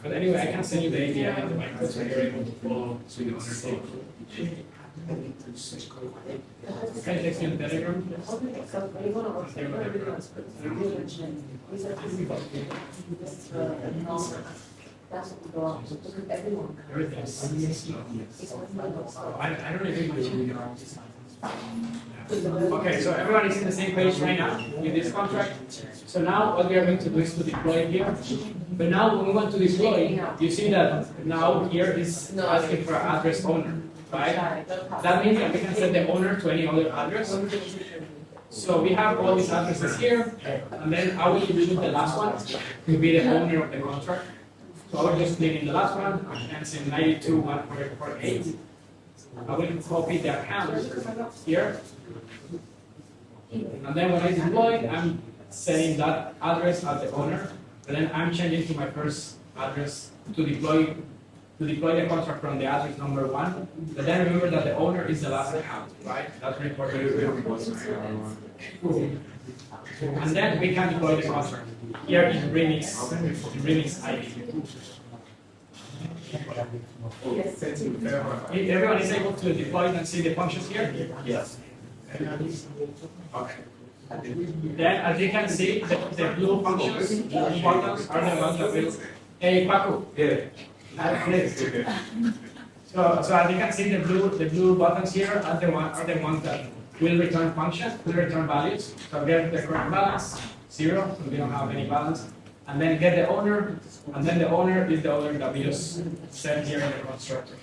But anyway, I can send you the API and the micro so you're able to follow to the owner page. Can you text me on the Telegram? That's what we go out because everyone. Everything's I don't really Okay, so everyone is in the same page right now with this contract. So now what we are going to do is to deploy it here. But now when we want to deploy, you see that now here is asking for an address owner, right? That means that we can set the owner to any other address. So we have all these addresses here, and then I will choose the last one to be the owner of the contract. So I will just click in the last one, and say 92.148. I will copy the account here. And then when I deploy, I'm setting that address as the owner. And then I'm changing to my first address to deploy the contract from the address number 1. But then remember that the owner is the last account, right? That's very important. And then we can deploy the contract. Here in Remix ID. Yes. Everyone is able to deploy and see the functions here? Yes. Okay. Then, as you can see, the blue functions, the blue buttons are the ones that will. Hey, Paco. Yeah. So as you can see, the blue buttons here are the ones that will return functions, will return values. So get the current balance, 0, so we don't have any balance. And then get the owner, and then the owner is the owner that we just set here in the constructor.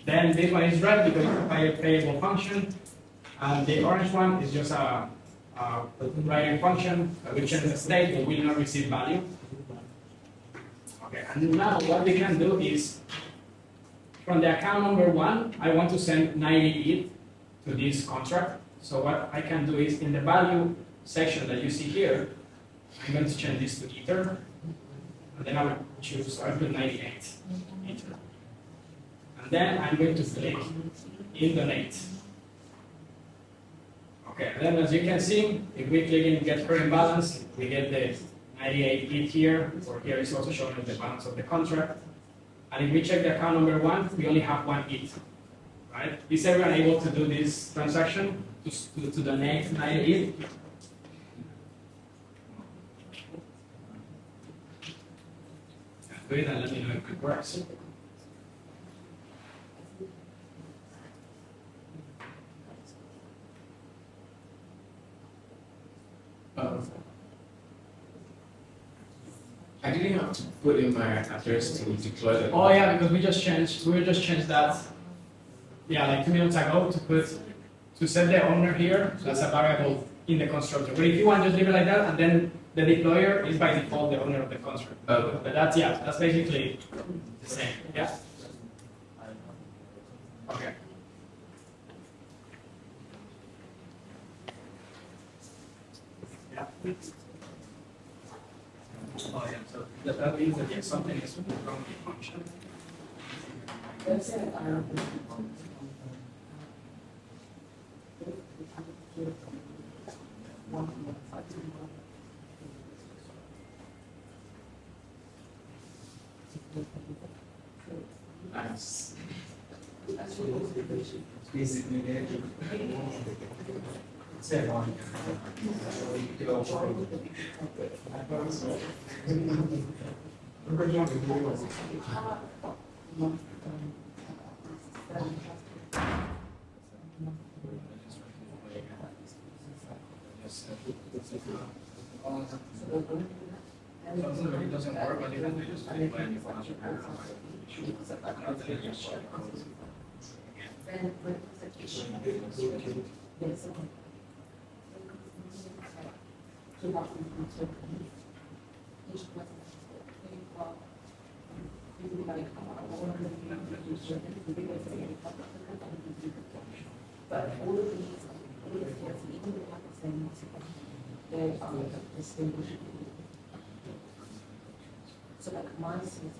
Then this one is red because it's a payable function, and the orange one is just a writing function that will change the state but will not receive value. Okay, and now what we can do is, from the account number 1, I want to send 90 ETH to this contract. So what I can do is, in the value section that you see here, I'm going to change this to Ether, and then I will choose, I put 98 Ether. And then I'm going to click in donate. Okay, and then as you can see, if we click in get current balance, we get the 98 ETH here, or here is also showing the balance of the contract. And if we check the account number 1, we only have 1 ETH, right? Is everyone able to do this transaction to donate 90 ETH? Do it and let me know if it works. I didn't have to put in my address to deploy the. Oh yeah, because we just changed that. Yeah, like 2 minutes ago to set the owner here. So that's a variable in the constructor. But if you want, just leave it like that, and then the deployer is by default the owner of the constructor. Okay. But that's basically the same. Yeah. Okay. Yeah. Oh yeah. So that means that something is from the function. Nice. Something doesn't work, but even they just play any function. But all of these, even the things, they are distinguished. So like mine says,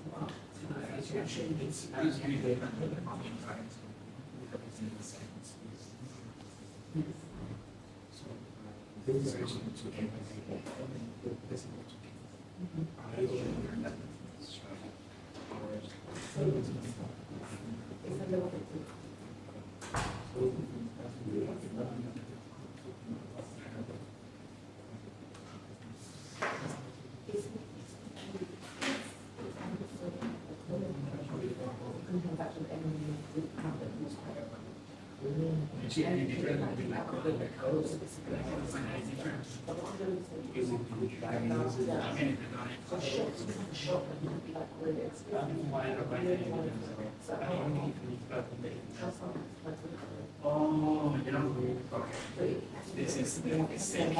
Oh, you know, okay. This is the mistake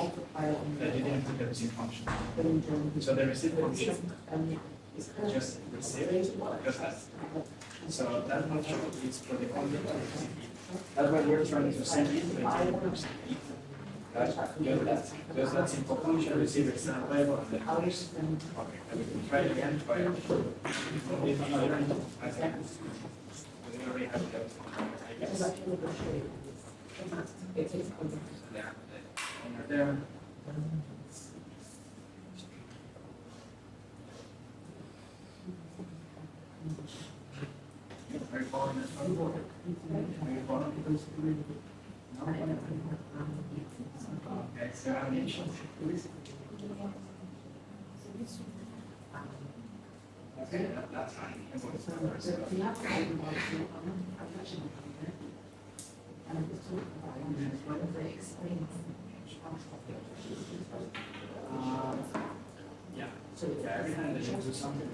that you didn't put the receive function. So the receive function is just receiving, just that. So that function is for the content to receive it. That's why we're trying to send it, but it doesn't receive it. Just that simple function, receive external variable, and then others. Okay, and we can try it again, try it. If another, I think, we already have that, I guess. Yeah, under there. Are you following this? Are you following? Okay, so how many issues? Okay, that's fine. Yeah, so every time that you do something,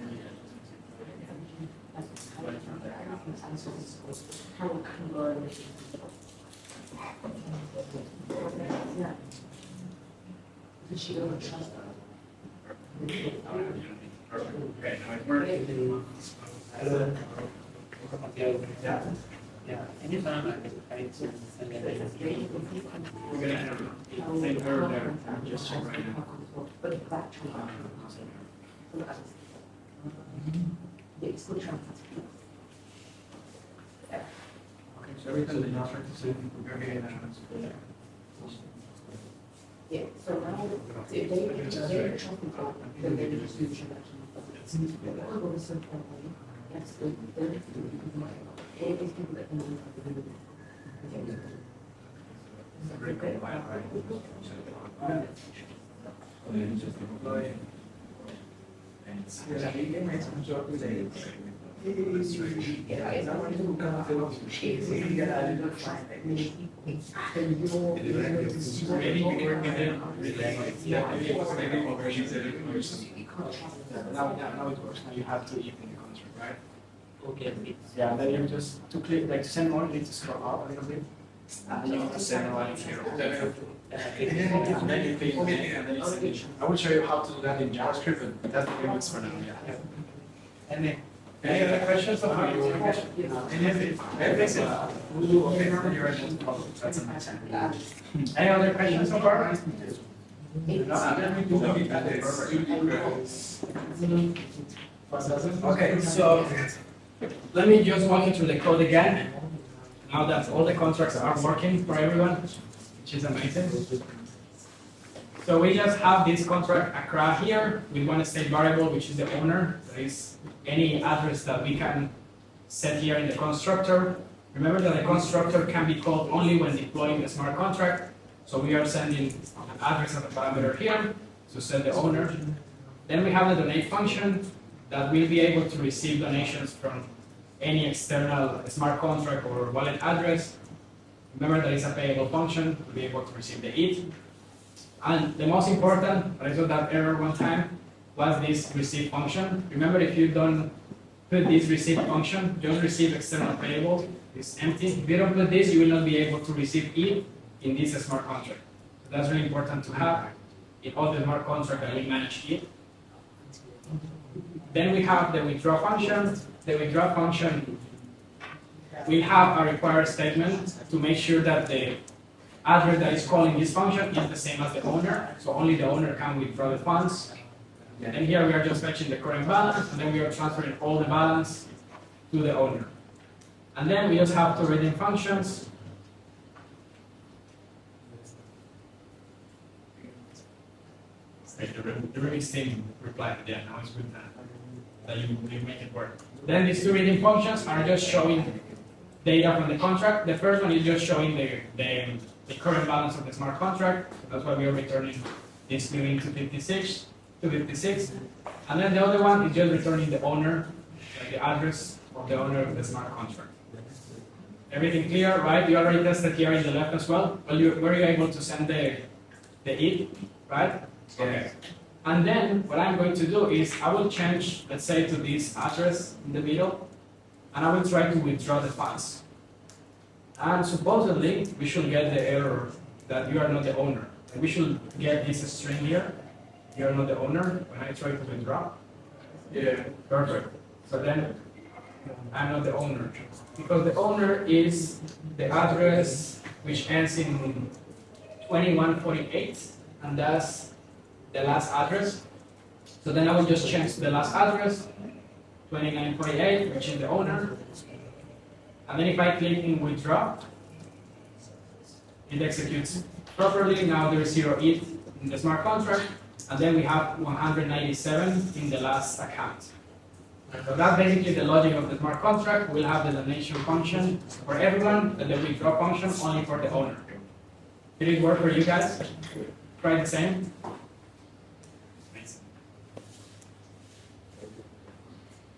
She don't trust okay, now it's working. Yeah. Yeah, anytime I send an We're gonna have the same error there, just check right now. but back to the school transfer. Okay, so every time that you try to send, we're getting that answer. Yeah, so now, if they trust people, then they just use transaction. That's good. All those people that know. Now it works. Now you have to even the contract, right? Okay. Yeah, then you just to click like to send more, you need to scroll up a little bit. And then you need to send one here. And then you click OK, and then you send it. I will show you how to do that in JavaScript, but that's the way it works for now. Yeah. Any other questions so far? Any other questions so far? Okay, so let me just walk you through the code again. Now that all the contracts are working for everyone, which is amazing. So we just have this contract ETHAccra here with one state variable, which is the owner. That is any address that we can set here in the constructor. Remember that the constructor can be called only when deploying the smart contract. So we are sending an address as a parameter here to set the owner. Then we have the donate function that will be able to receive donations from any external smart contract or wallet address. Remember that it's a payable function, we'll be able to receive the ETH. And the most important, I saw that error one time, was this receive function. Remember, if you don't put this receive function, just receive external payable, it's empty. If you don't put this, you will not be able to receive ETH in this smart contract. So that's really important to have in all the smart contracts that we manage ETH. Then we have the withdraw function. The withdraw function will have a required statement to make sure that the address that is calling this function is the same as the owner, so only the owner can withdraw the funds. And then here we are just fetching the current balance, and then we are transferring all the balance to the owner. And then we just have two redeem functions. Okay, the Remix team replied, yeah, now it's good that you make it work. Then these two reading functions are just showing data from the contract. The first one is just showing the current balance of the smart contract. That's why we are returning this new into 56. And then the other one is just returning the owner, like the address of the owner of the smart contract. Everything clear, right? You already tested here in the left as well. Well, were you able to send the it, right? Okay. And then what I'm going to do is I will change, let's say, to this address in the middle, and I will try to withdraw the funds. And supposedly we should get the error that you are not the owner. And we should get this string here. You are not the owner when I try to withdraw. Yeah, perfect. So then I'm not the owner. Because the owner is the address which ends in 2148, and that's the last address. So then I will just change to the last address, 2948, which is the owner. And then if I click in withdraw, it executes properly. Now there is 0 ETH in the smart contract, and then we have 197 in the last account. So that's basically the logic of the smart contract. We'll have the donation function for everyone, and the withdraw function only for the owner. Did it work for you guys? Try the same.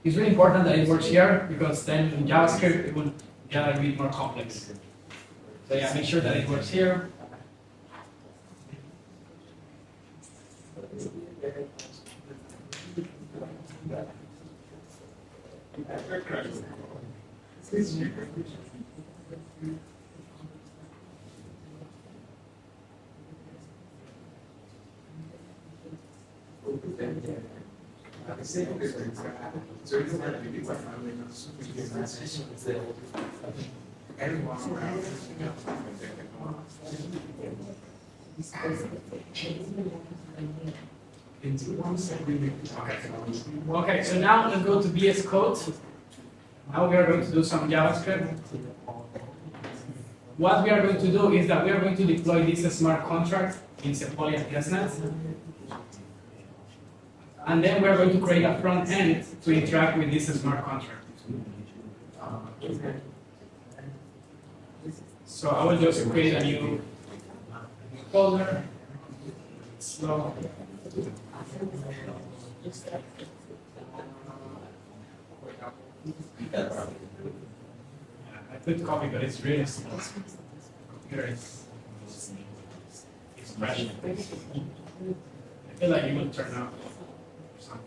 It's really important that it works here, because then in JavaScript it will get a bit more complex. So yeah, make sure that it works here. Okay, so now let's go to VS Code. Now we are going to do some JavaScript. What we are going to do is that we are going to deploy this smart contract in Sepolia testnet. And then we are going to create a front end to interact with this smart contract. So I will just create a new folder. Slow. I could copy, but it's really slow. Here it's crashing. I feel like it will turn out something.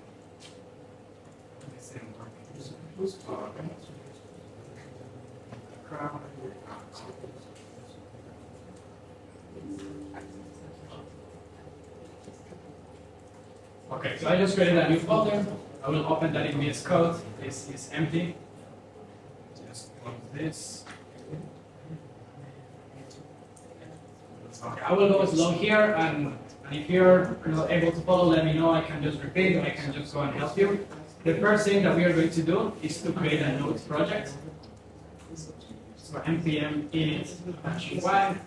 Okay, so I just created a new folder. I will open that in VS Code. This is empty. Just close this. Okay, I will go slow here, and if you're not able to follow, let me know. I can just repeat, or I can just go and help you. The first thing that we are going to do is to create a node project. So npm init-y.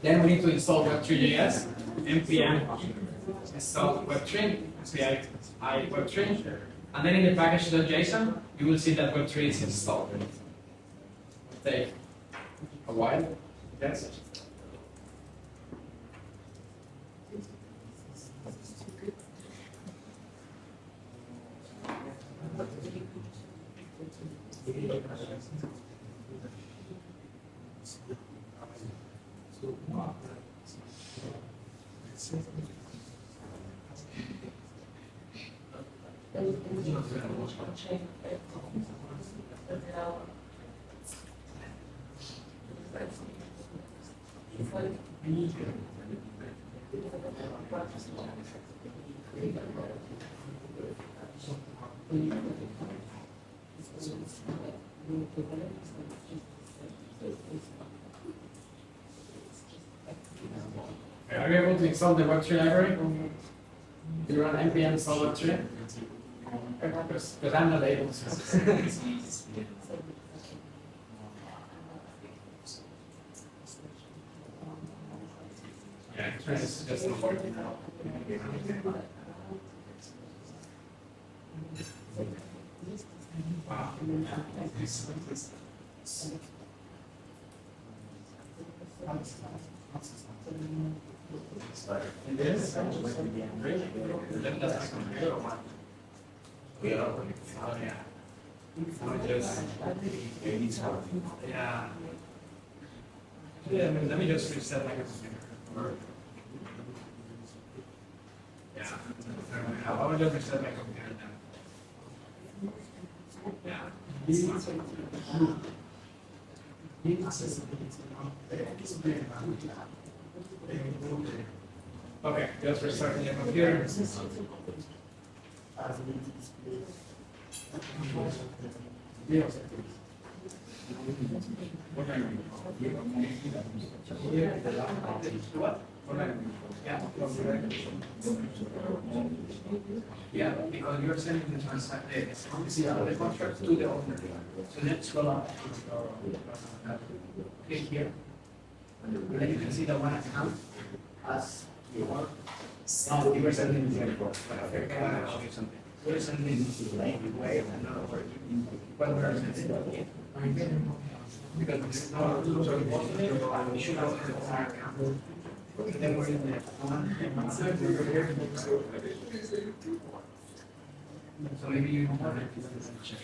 Then we need to install web3.js. npm install web3, i web3. And then in the package.json, you will see that web3 is installed. It'll take a while. Yes. Are you able to install the web3 library? You run npm install web3? Because I'm not able to. It's just not working. Wow. It is. Then that's my computer or what? Yeah. Oh, yeah. Yeah. Yeah, let me just reset my computer. Yeah. I will just reset my computer then. Yeah. Okay, just restarting the computer. What? Yeah, because you're sending the the contract to the owner. So let's scroll up. Click here. And then you can see the one account as you want. Oh, you were sending the okay, I want to show you something. We're sending way another word. What we're sending. Because this is not we should have the owner account. And then we're in the so maybe you don't want to check.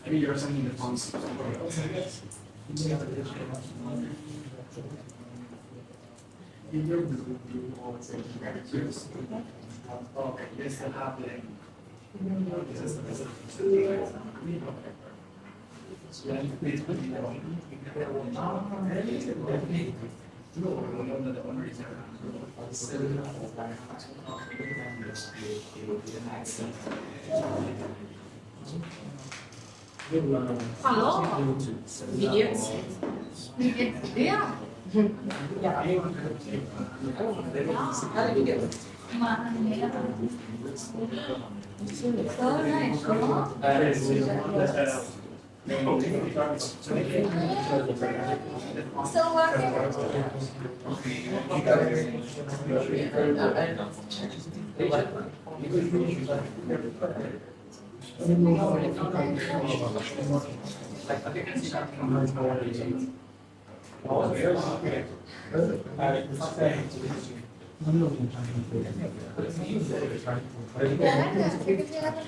Maybe you're sending the funds somewhere else, I guess. Okay, you still have the Hallo? Wie geht's? Wie geht's dir? Ja. Wie geht's? So nice, Still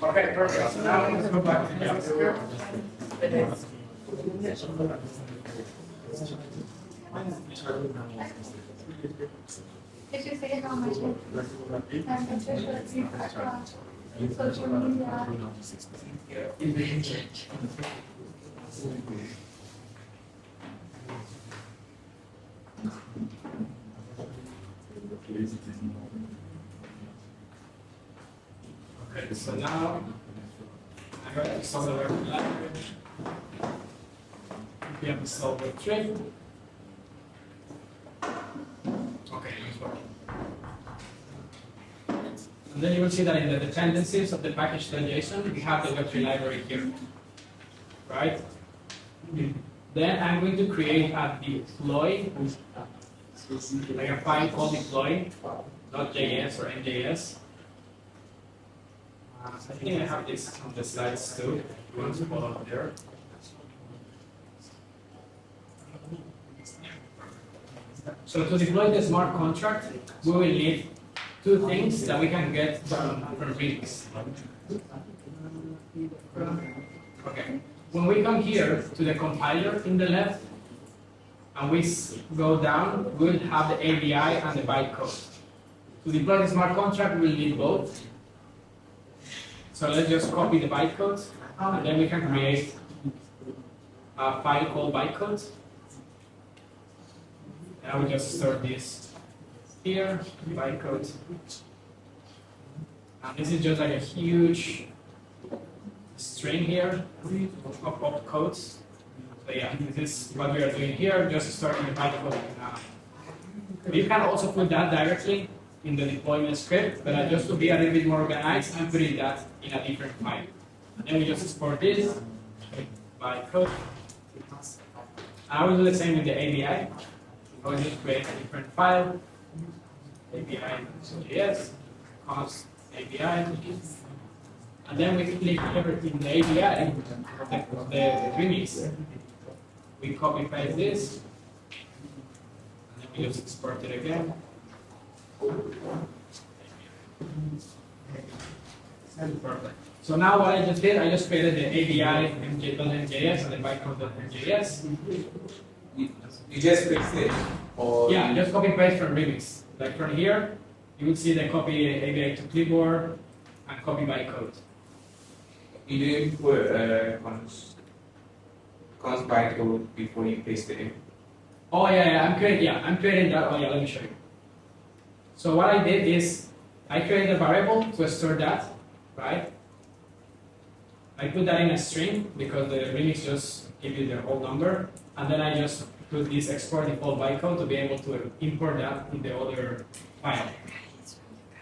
okay, perfect. So now let's go back to the JavaScript. Did you say how much ETHAccra, social media? Okay, so now I'm going to install the web library. We have installed web3. Okay, it's working. And then you will see that in the dependencies of the package.json, we have the web3 library here, right? Then I'm going to create a deploy, like a file called deploy.js or MJS. I think I have this on the slides too. If you want to follow up there. So to deploy the smart contract, we will need two things that we can get from Remix. Okay. When we come here to the compiler in the left, and we go down, we'll have the ABI and the bytecode. To deploy the smart contract, we'll need both. So let's just copy the bytecode, and then we can create a file called bytecode. And I will just store this here, bytecode. And this is just like a huge string here of codes. So yeah, this is what we are doing here, just starting the bytecode. You can also put that directly in the deployment script, but just to be a little bit more organized, I'm putting that in a different file. And then we just export this, bytecode. I will do the same with the ABI. I will just create a different file, ABI.js, const ABI, and then we click everything in the ABI, the remix. We copy paste this, and then we just export it again. Perfect. So now what I just did, I just created the ABI MJ.mjs and the bytecode.mjs. You just fix it, or Yeah, just copy paste from remix. Like from here, you will see the copy ABI to clipboard and copy bytecode. you didn't put const bytecode before you paste it in. Oh yeah, I'm creating that. Oh yeah, let me show you. So what I did is I created a variable to store that, right? I put that in a string because the remix just give you the whole number, and then I just put this export default bytecode to be able to import that in the other file.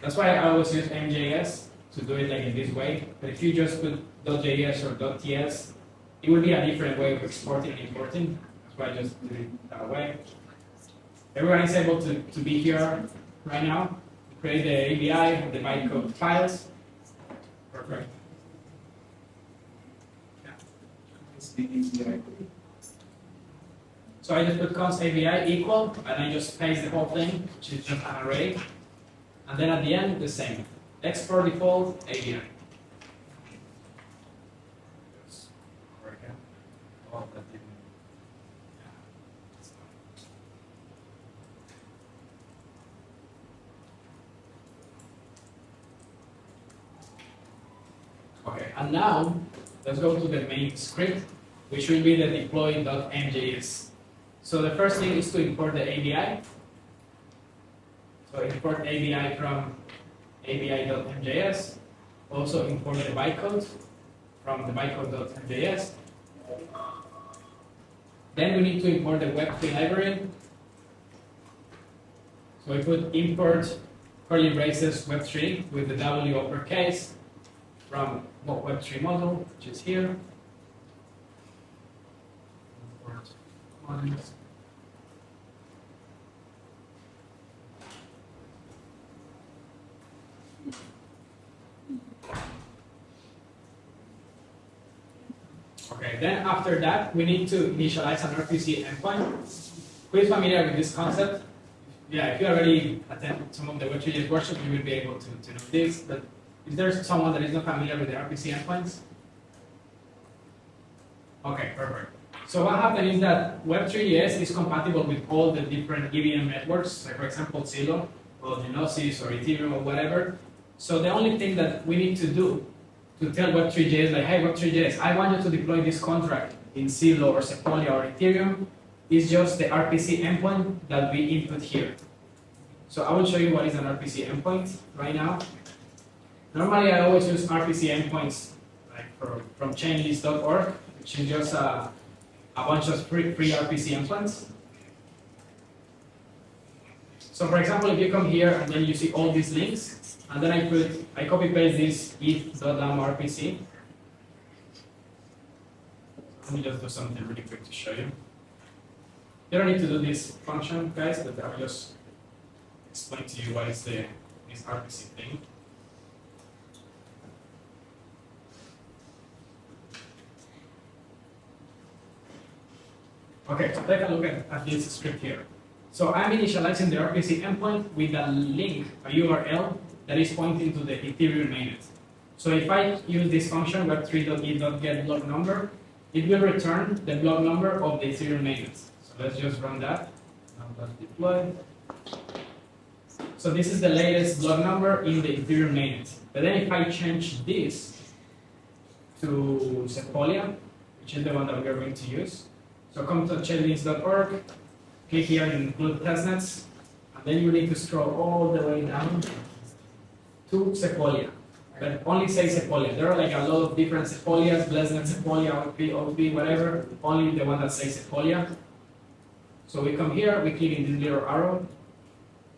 That's why I always use MJS to do it like in this way. But if you just put .js or .ts, it will be a different way of exporting and importing. That's why I just do it that way. Everyone is able to be here right now. Create the ABI, the bytecode files. Perfect. So I just put const ABI equal, and I just paste the whole thing, which is just an array. And then at the end, the same. Export default ABI. Okay, and now let's go to the main script, which will be the deploy.mjs. So the first thing is to import the ABI. So import ABI from ABI.mjs. Also import the bytecode from the bytecode.mjs. Then we need to import the web3 library. So we put import curly braces web3 with the W uppercase from web3 model, which is here. Import ones. Okay, then after that, we need to initialize an RPC endpoint. Who is familiar with this concept? Yeah, if you already attend some of the web3 workshops, you will be able to know this. But is there someone that is not familiar with the RPC endpoints? Okay, perfect. So what happened is that web3.js is compatible with all the different EVM networks, like for example, Zillow, or Gnosis, or Ethereum, or whatever. So the only thing that we need to do to tell web3.js, like, hey, web3.js, I want you to deploy this contract in Zillow, or Sequoia, or Ethereum, is just the RPC endpoint that we input here. So I will show you what is an RPC endpoint right now. Normally, I always use RPC endpoints like from chainlist.org, which is just a bunch of free RPC endpoints. So for example, if you come here and then you see all these links, and then I copy paste this eth.lamrpc. Let me just do something really quick to show you. You don't need to do this function, guys, but I'll just explain to you what is this RPC thing. Okay, so take a look at this script here. So I'm initializing the RPC endpoint with a link, a URL, that is pointing to the Ethereum mainnet. So if I use this function, web3.e.getBlock it will return the block number of the Ethereum mainnet. So let's just run that. Now let's deploy. So this is the latest block number in the Ethereum mainnet. But then if I change this to Sequoia, which is the one that we are going to use, so come to chainlist.org, click here and include testnets, and then you need to scroll all the way down to Sequoia. But only say Sequoia. There are like a lot of different Sequoias, Blessnet, Sequoia, OP, whatever. Only the one that says Sequoia. So we come here, we click in this little arrow,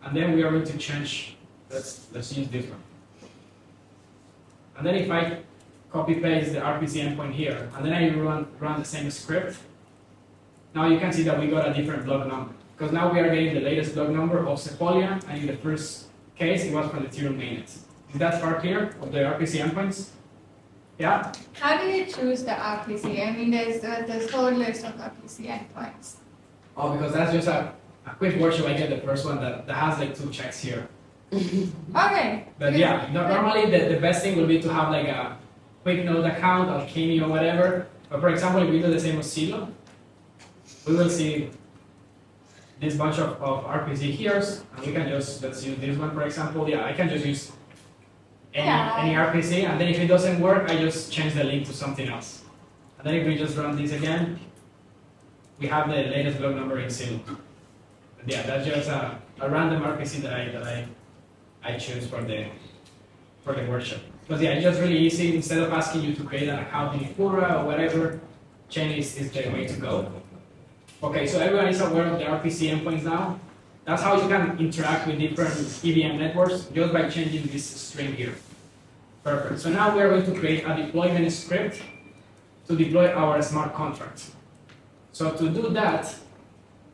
and then we are going to change. Let's use this one. And then if I copy paste the RPC endpoint here, and then I run the same script. Now you can see that we got a different block number, because now we are getting the latest block number of Sepolia, and in the first case, it was from the Ethereum mainnet. Is that part clear of the RPC endpoints? Yeah? How do you choose the RPC? I mean, there's this whole list of RPC endpoints. Oh, because that's just a quick workshop. I get the first one that has like 2 checks here. Okay. But yeah, normally the best thing will be to have like a quick node account, Alchemy or whatever. But for example, if we do the same with Silo, we will see this bunch of RPC here, and we can just, let's use this one for example. Yeah, I can just use any RPC, and then if it doesn't work, I just change the link to something else. And then if we just run this again, we have the latest block number in Silo. But yeah, that's just a random RPC that I choose for the workshop. Because yeah, it's just really easy. Instead of asking you to create an account in ETHAccra or whatever, chain is the way to go. Okay, so everyone is aware of the RPC endpoints now. That's how you can interact with different EVM networks just by changing this string here. Perfect. So now we are going to create a deployment script to deploy our smart contract. So to do that,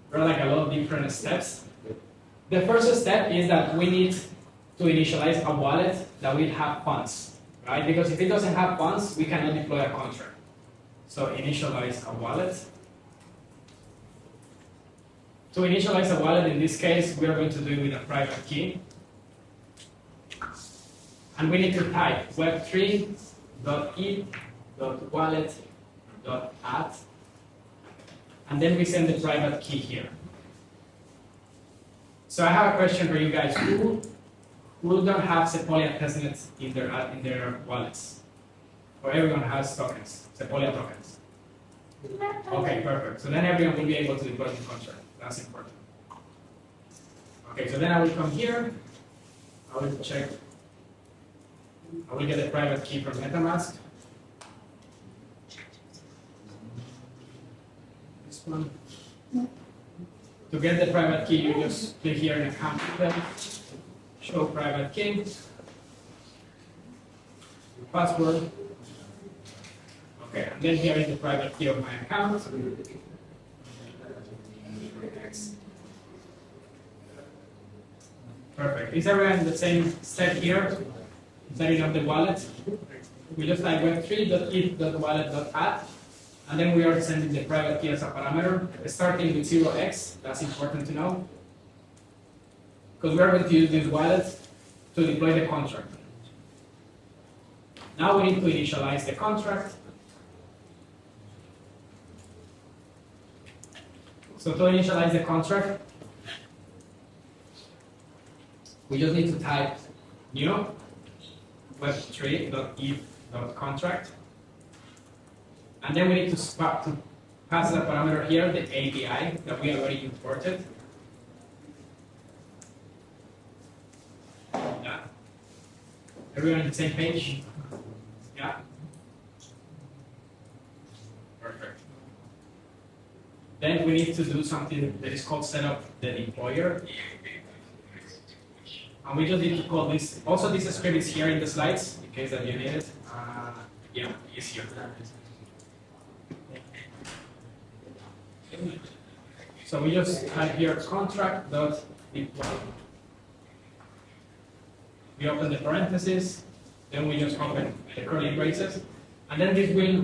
there are like a lot of different steps. The first step is that we need to initialize a wallet that will have funds, right? Because if it doesn't have funds, we cannot deploy a contract. So initialize a wallet. To initialize a wallet, in this case, we are going to do it with a private key. And we need to type web3.eth.wallet.add. And then we send the private key here. So I have a question for you guys. Who don't have Sepolia testnets in their wallets? Or everyone has tokens, Sepolia tokens. Okay, perfect. So then everyone will be able to deploy the contract. That's important. Okay, so then I will come here. I will check. I will get a private key from MetaMask. This one. To get the private key, you just click here in account details, show private key, password. Okay, and then here is the private key of my account. Perfect. Is everyone in the same step here? Setting up the wallet. We just like web3.eth.wallet.add, and then we are sending the private key as a parameter, starting with 0x. That's important to know, because we are going to use this wallet to deploy the contract. Now we need to initialize the contract. So to initialize the contract, we just need to type new web3.eth.contract, and then we need to pass the parameter here, the API that we already imported. Yeah. Everyone on the same page? Yeah. Perfect. Then we need to do something that is called setup the deployer. And we just need to call this. Also, this script is here in the slides in case that you need it. Yeah, it's here. So we just type here contract.deploy. We open the parentheses, then we just open the curly braces, and then this will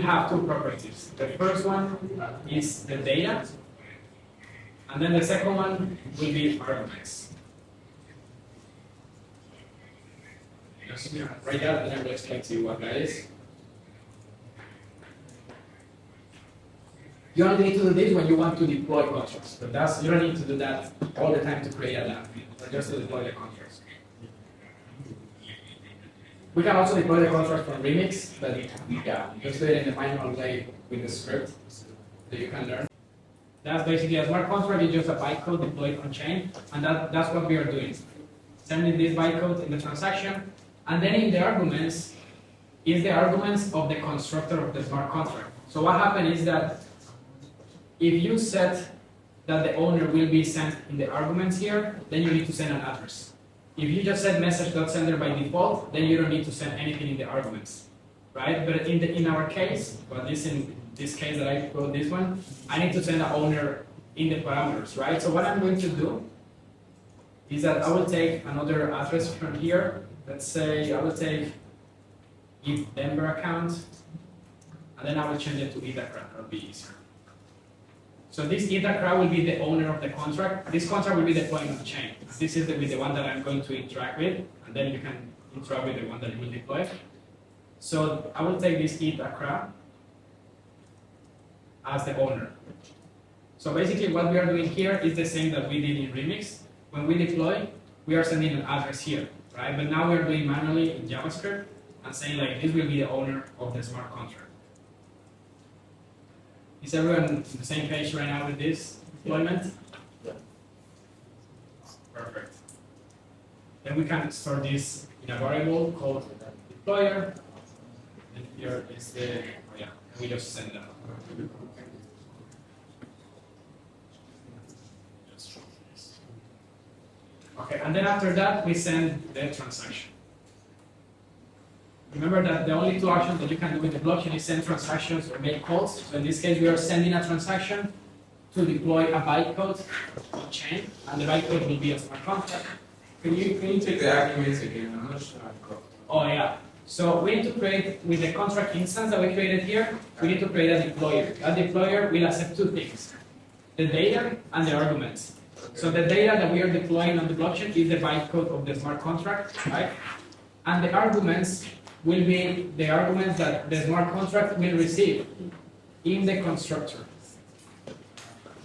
have 2 properties. The first one is the data, and then the second one will be arguments. Just write that, and then I will explain to you what that is. You only need to do this when you want to deploy contracts, but you don't need to do that all the time to create a dApp, or just to deploy the contracts. We can also deploy the contract from Remix, but yeah, just do it in the manual way with the script that you can learn. That's basically a smart contract. It's just a bytecode deployed on chain, and that's what we are doing. Sending this bytecode in the transaction, and then in the arguments is the arguments of the constructor of the smart contract. So what happened is that if you set that the owner will be sent in the arguments here, then you need to send an address. If you just set message.sender by default, then you don't need to send anything in the arguments, right? But in our case, but in this case that I wrote this one, I need to send an owner in the parameters, right? So what I'm going to do is that I will take another address from here. Let's say I will take if Denver account, and then I will change it to ETHAccra. That'll be easier. So this ETHAccra will be the owner of the contract. This contract will be deployed on the chain. This is the one that I'm going to interact with, and then you can interact with the one that you will deploy. So I will take this ETHAccra as the owner. So basically what we are doing here is the same that we did in Remix. When we deploy, we are sending an address here, right? But now we are doing manually in JavaScript and saying like, this will be the owner of the smart contract. Is everyone on the same page right now with this deployment? Yeah. Perfect. Then we can store this in a variable called deployer. And here is the, oh yeah, we just send that. Okay, and then after that, we send the transaction. Remember that the only two actions that you can do with the blockchain is send transactions or make calls. So in this case, we are sending a transaction to deploy a bytecode on chain, and the bytecode will be a smart contract. Can you take the arguments again? I'm not sure I've got. Oh yeah. So we need to create, with the contract instance that we created here, we need to create a deployer. That deployer will accept two things, the data and the arguments. So the data that we are deploying on the blockchain is the bytecode of the smart contract, right? And the arguments will be the arguments that the smart contract will receive in the constructor.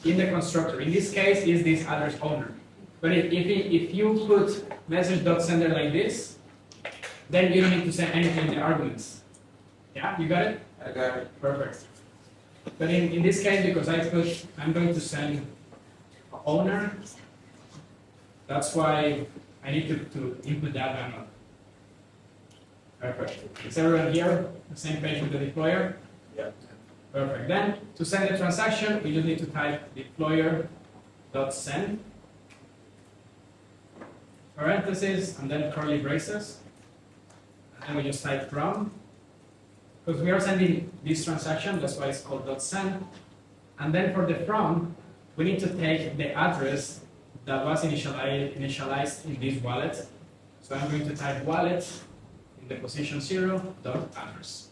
In the constructor. In this case, is this address owner. But if you put message.sender like this, then you don't need to send anything in the arguments. Yeah, you got it? I got it. Perfect. But in this case, because I'm going to send owner, that's why I need to input that manual. Perfect. Is everyone here? The same page with the deployer? Yeah. Perfect. Then to send the transaction, we just need to type deployer.send, parentheses, and then curly braces. And then we just type from, because we are sending this transaction, that's why it's called .send. And then for the from, we need to take the address that was initialized in this wallet. So I'm going to type wallet in the position 0.address.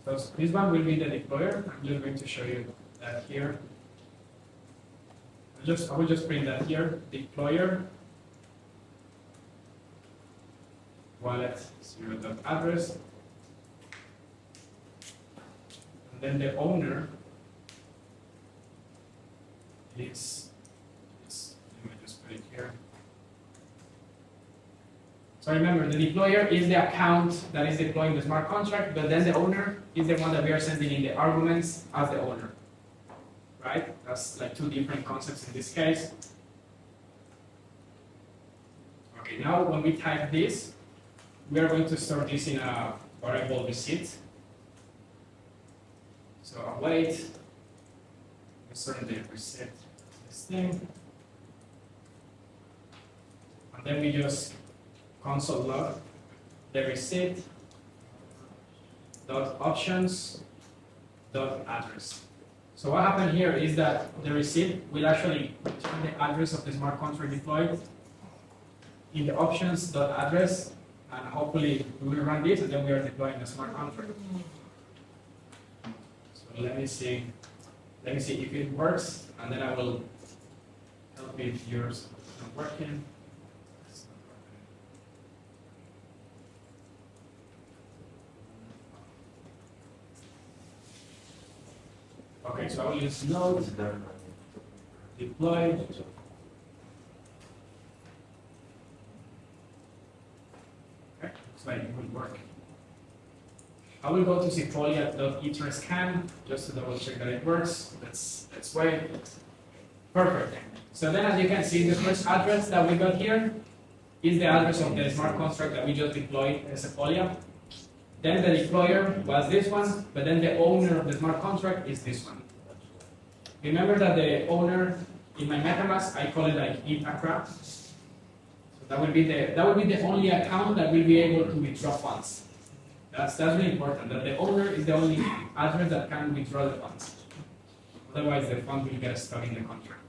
So this one will be the deployer. I'm just going to show you that here. I will just print that here. Deployer wallet 0.address, and then the owner is let me just put it here. So remember, the deployer is the account that is deploying the smart contract, but then the owner is the one that we are sending in the arguments as the owner. Right? That's like two different concepts in this case. Okay, now when we type this, we are going to store this in a variable receipt. So await, we store in the receipt this thing. And then we just console log the receipt dot options dot address. So what happened here is that the receipt will actually return the address of the smart contract deployed in the options dot address, and hopefully we will run this and then we are deploying the smart contract. So let me see if it works, and then I will help you if yours is not working. Okay, so I will use node deploy. Okay, looks like it will work. I will go to sequoia.etherscan just to double check that it works. Let's wait. Perfect. So then, as you can see, the first address that we got here is the address of the smart contract that we just deployed as a polyap. Then the deployer was this one, but then the owner of the smart contract is this one. Remember that the owner in my MetaMask, I call it like ETHAccra. So that would be the only account that will be able to withdraw funds. That's really important. That the owner is the only address that can withdraw the funds. Otherwise, the fund will get stuck in the contract.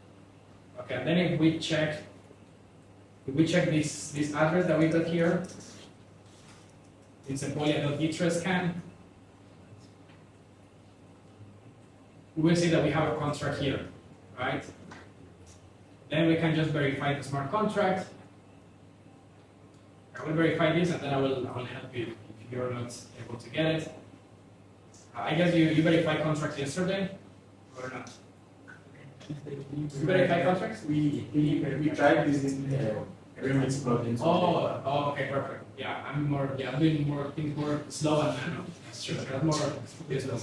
Okay, and then if we check this address that we got here, it's a polyap.eThreScan. We will see that we have a contract here, right? Then we can just verify the smart contract. I will verify this, and then I will help you if you're not able to get it. I guess you verified contracts yesterday, or not? You verify contracts? We tried using the remix plugin. Oh, okay, perfect. Yeah, I'm doing more slow and manual. That's true. That's more useful.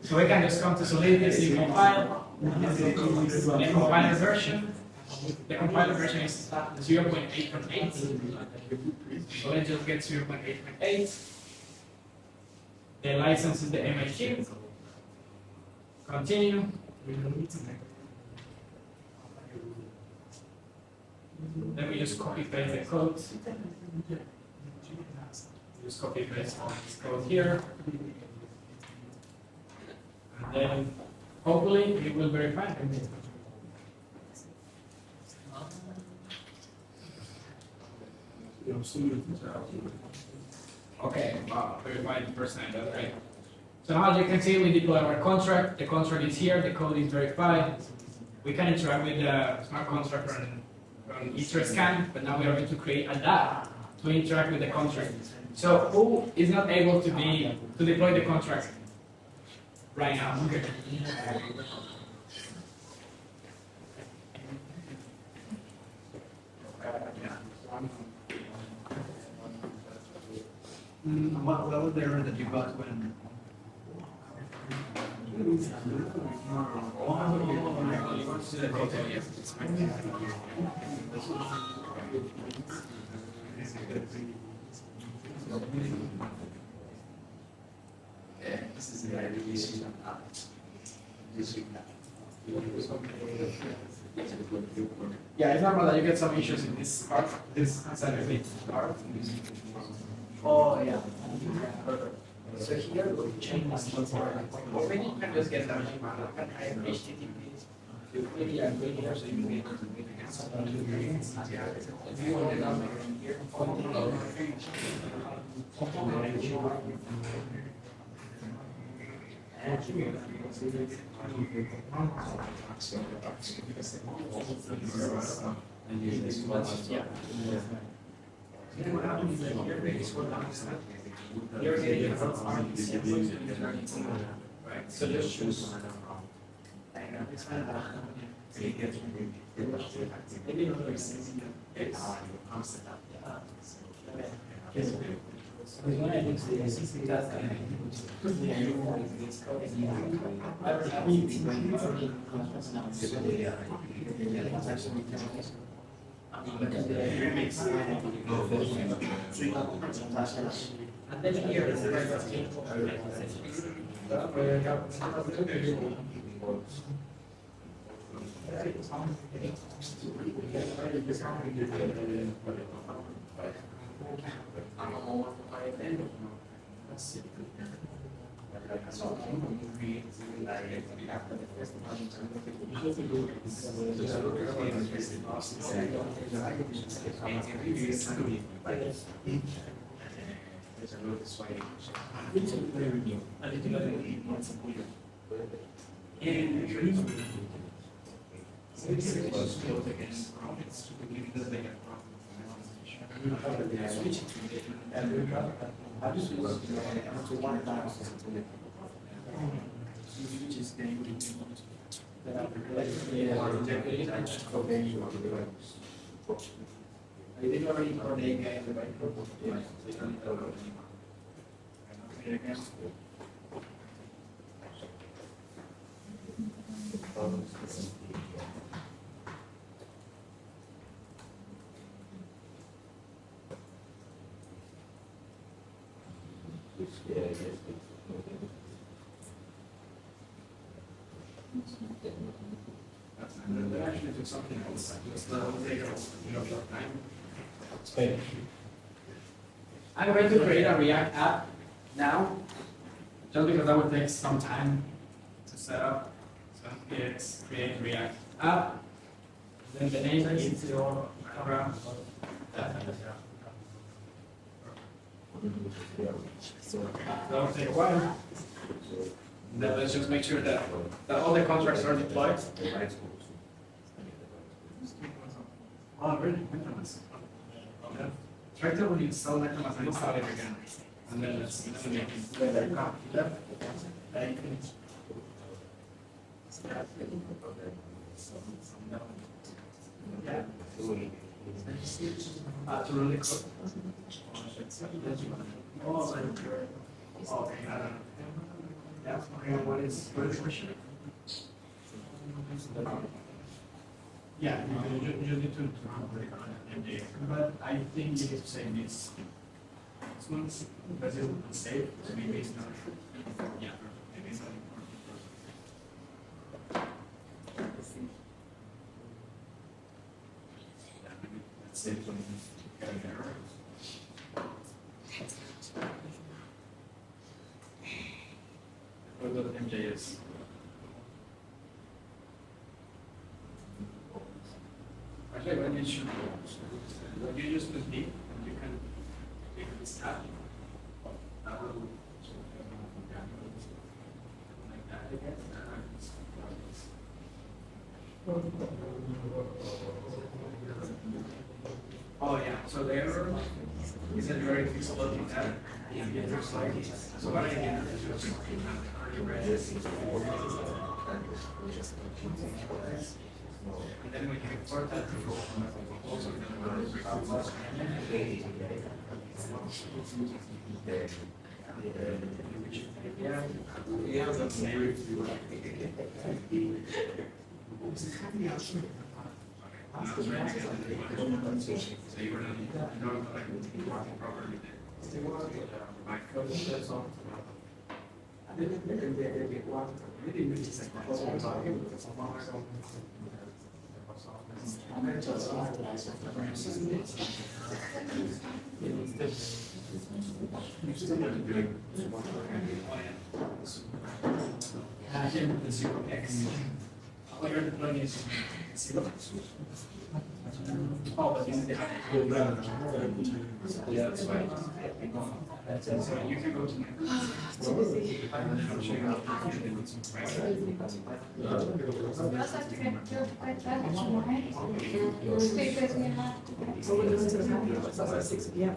So we can just come to Solidity, see compile, the compiler version. The compiler version is 0.8.8. So let's just get 0.8.8. The license is the MIQ. Continue. Then we just copy paste the code. Just copy paste all this code here. And then hopefully it will verify. Okay, wow, verified the first time, that's great. So now as you can see, we deploy our contract. The contract is here, the code is verified. We can interact with the smart contract on ETHAccra, but now we are going to create a dApp to interact with the contract. So who is not able to deploy the contract right now? Okay. What was the error that you got when? This is the ideation of Yeah, it's normal that you get some issues in this part, this side of it. Oh, yeah. So here we change this one. Or maybe you can just get that HTTP. Maybe I'm going here so you can get if you want to download here, you're getting a right? So just choose. And then here is the And then actually do something else. Just take a short time. I'm going to create a React app now, just because that would take some time to set up. So it's create React app. Then the name is your ETHAccra. That'll take a while. Then let's just make sure that all the contracts are deployed. Oh, really? Okay. Try to reinstall MetaMask and install it again. And then let's make it. Yeah. To run the code. Oh, okay, I don't know. Yeah, okay, what is the question? Yeah, you just need to MJ, but I think you need to say this one's because it's safe, so maybe it's not. Yeah, maybe it's not important. Yeah, maybe that's safe when you get an error. What about MJS? Actually, when you should, when you just put D, you can take this tab. That will like that again. Oh yeah, so the error is a very fixable tab. So what I can do is just and then we can export that to also the 0x. All you're deploying is 0. Oh, but this is the yeah, that's right. So you can go to So we're going to have at 6 p.m.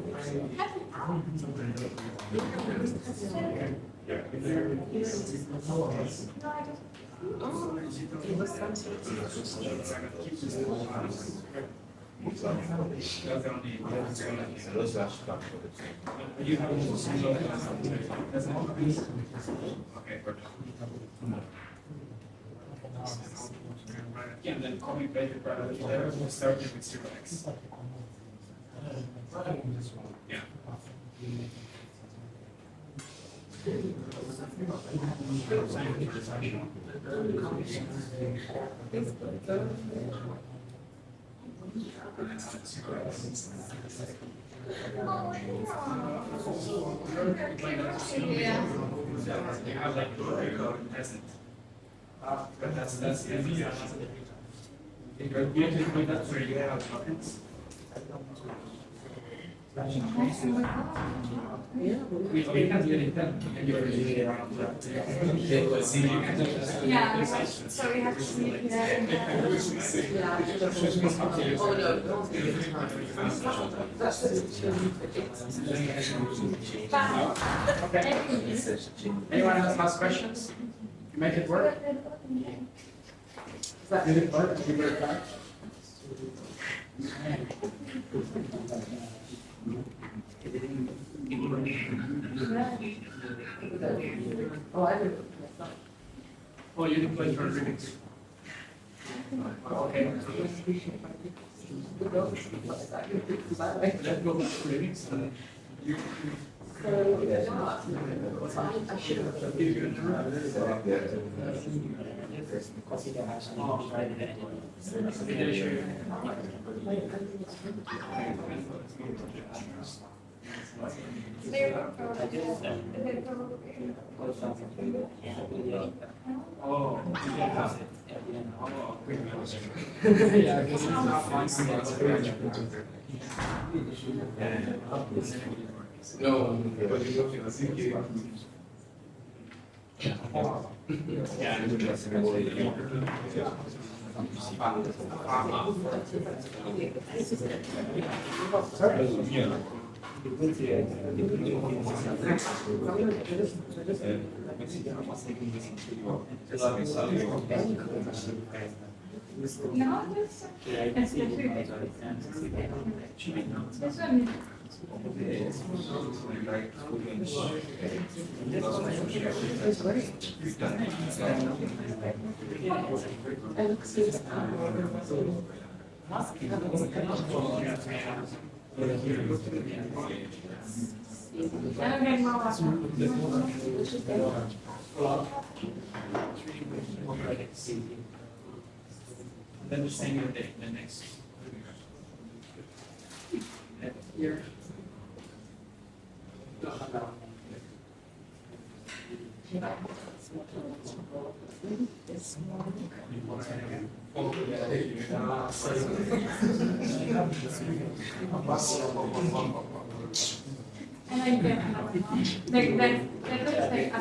Yeah, and then copy paste the product there, we'll start with 0x. Yeah. Yeah. You have like code present. But that's easy. You can put that where you have tokens. We can do it then. Yeah, so we have to see if Oh, no. Okay. Anyone else has questions? You make it work? Did it work? Did it work? Oh, I did. Oh, you deployed for Remix. Okay. Let's go back to Remix. You I should have. Consider hash name. Oh. Yeah, this is not fun. No, but you don't feel No, this one. I don't get more. Then the same with the next. Here. I like that. Like that looks like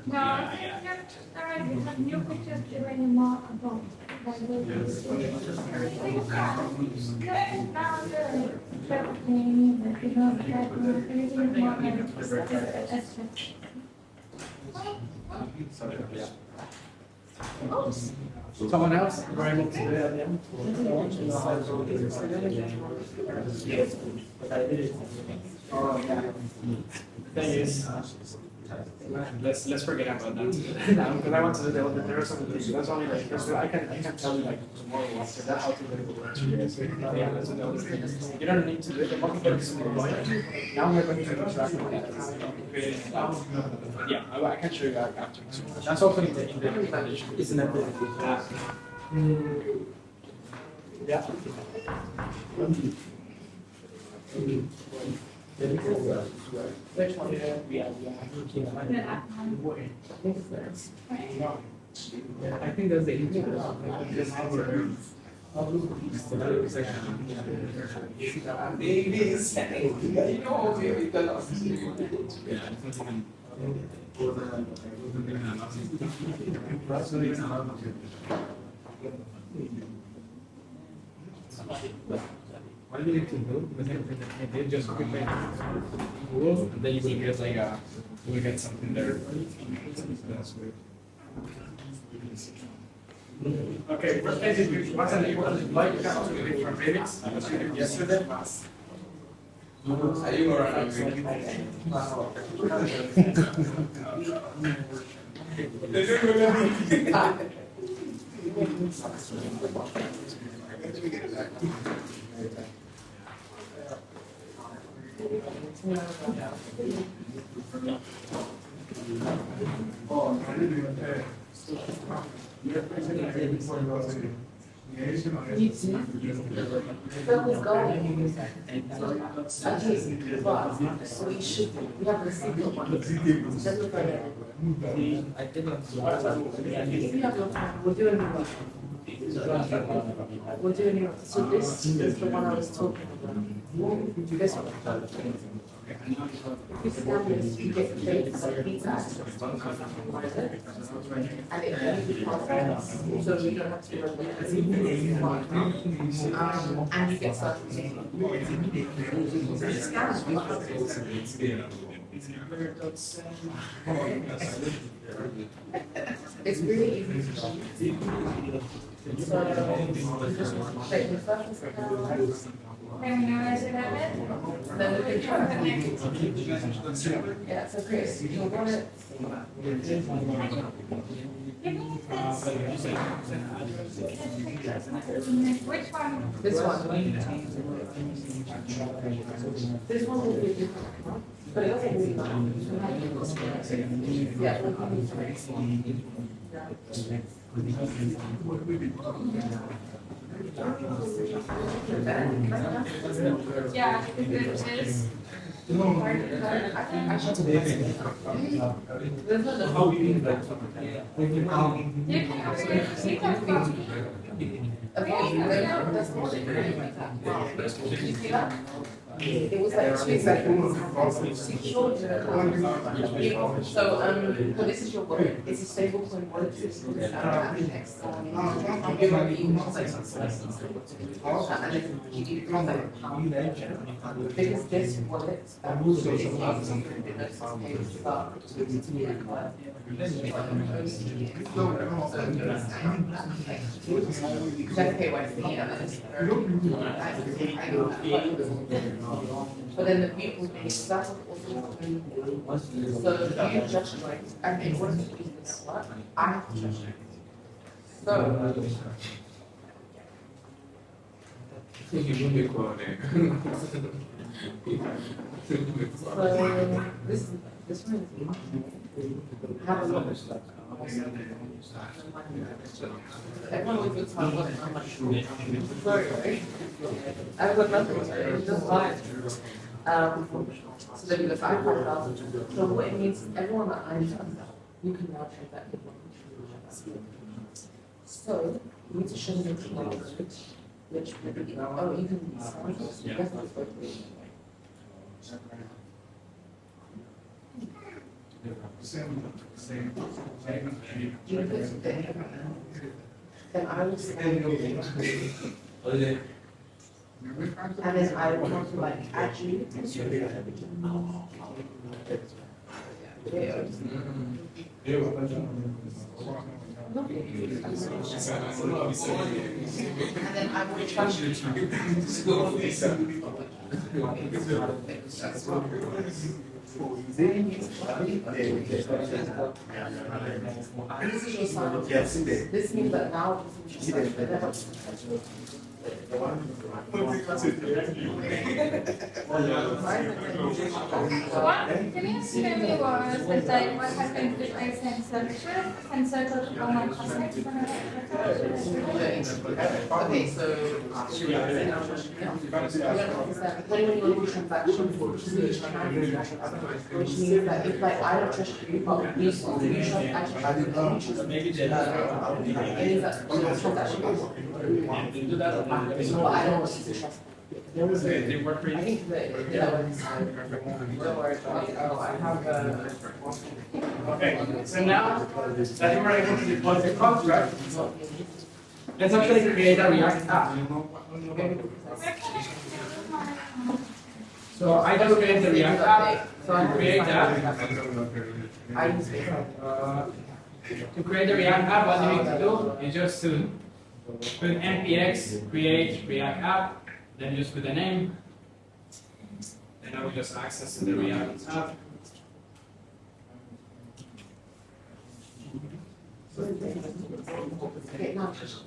No, I think that's all right, because you could just do any more about diversity. Good, now the everything, but you don't have anything more than Someone else were able to do it at the end? Thing is, let's forget about that. Because I want to do there are some things, that's only like, I can tell you like tomorrow after that how to do it. Yeah, let's do that. You don't need to do it, the most important is to now we're going to interact with that. Yeah, I can show you that after. That's also in the presentation. Isn't it? Yeah. Next one, I think that's the what do you need to do? Because just quickly Google, and then you will get like you will get something there. Okay, first case is what's an equal like you can also do it from Remix, as you did yesterday. Are you alright? So we should, we have the single one. That's what I I didn't. have. We're doing one. We're doing, so this is the one I was talking about. This one. If you scan this, you get the data like ETHAccra. And it only becomes, so you don't have to run it. And you get certification. It's really easy to do. So, just take the first Then we know as 11. then we can try. Next. Yeah, so Chris, you want it? Give me this. Which one? This one. This one will be a different one, but it doesn't really matter. Yeah. Yeah, it is. I should do this. There's no. You can Okay, that's more than you see that? It was like 2 seconds. Secured. So, so this is your wallet. It's a stable coin wallet. So it's next. You might be like and then you need to like because this wallet but then the people make stuff so you just like and in order to use this what I have to judge so this one is have a lot of stuff. Everyone always looks how much sorry, right? I've got nothing to say, it's just fine. So then we go 5,000. So what it means, everyone that I know, you can now check that. So you need to show them the which maybe, oh, you can sign this. You guys have to go through. Then I will scan your link. And then I want to like add you. And then I will trust you. This is your sign. This means that now this is your sign. What can you explain me was like what happened with my sensor? Sensor to all my contacts. Okay, so when you do transactions, which means that if like I don't trust you, but you trust I transaction. But I don't want you to trust me. They work for I you? think that works. Don't worry about it. Oh, I have Okay, so now that you were able to deploy the contract, let's actually create a React app. So I just create the React app, so I create that. I use it. To create the React app, what you need to do is just to put npx create React app, then just put the name, then I will just access to the React app. Okay, now just.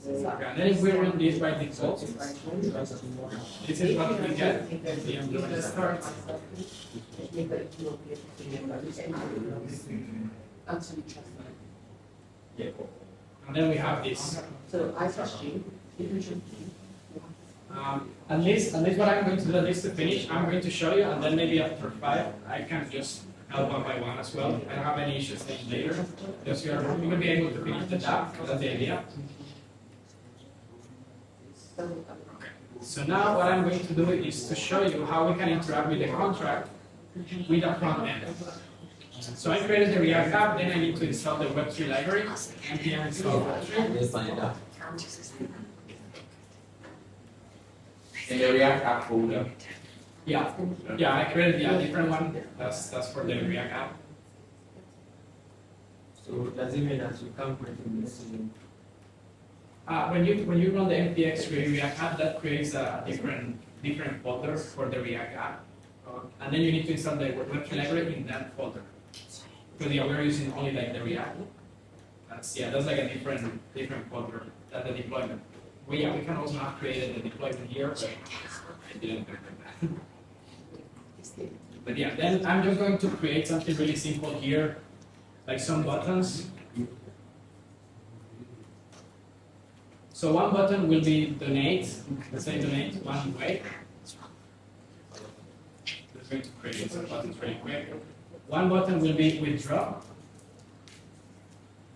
Okay, and then if we run this by default, this is what we get. And then we have this. So I trust you. You can trust me. At least what I'm going to do, at least to finish, I'm going to show you, and then maybe after 5, I can just help one by one as well. I don't have any issues later. Just you're going to be able to finish the dApp. That's the idea. So now what I'm going to do is to show you how we can interact with the contract with the front end. So I created the React app, then I need to install the web3 library, npm install web3. In the React app folder. Yeah, I created a different one. That's for the React app. So does it mean that you can't put it in this? When you run the npx React app, that creates a different folder for the React app, and then you need to install the web3 library in that folder. Because we're using only like the React. That's like a different folder than the deployment. We can also have created the deployment here, but I didn't do that. But yeah, then I'm just going to create something really simple here, like some buttons. So one button will be donate. Let's say donate one way. Just going to create some buttons really quick. One button will be withdraw.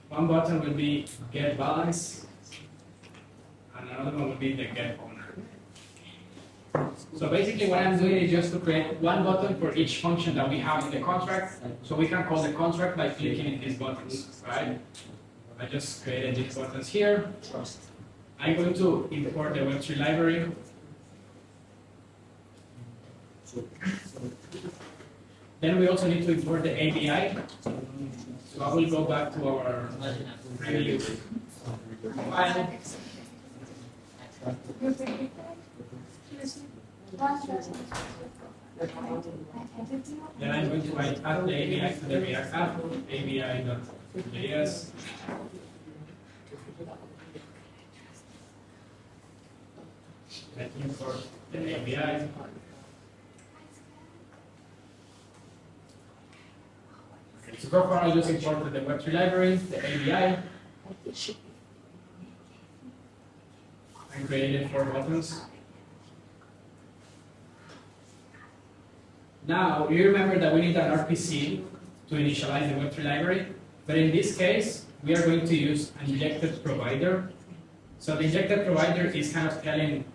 One button will be get balance. And another one will be the get owner. So basically what I'm doing is just to create one button for each function that we have in the contract. So we can call the contract by clicking in these buttons, right? I just created these buttons here. I'm going to import the web3 library. Then we also need to import the API. So I will go back to our previous file. Then I'm going to add the API to the React app, api.js. And import the API. Okay, so far I just imported the web3 library, the API. I created 4 buttons. Now, you remember that we need an RPC to initialize the web3 library, but in this case, we are going to use an injected provider. So the injected provider is kind of telling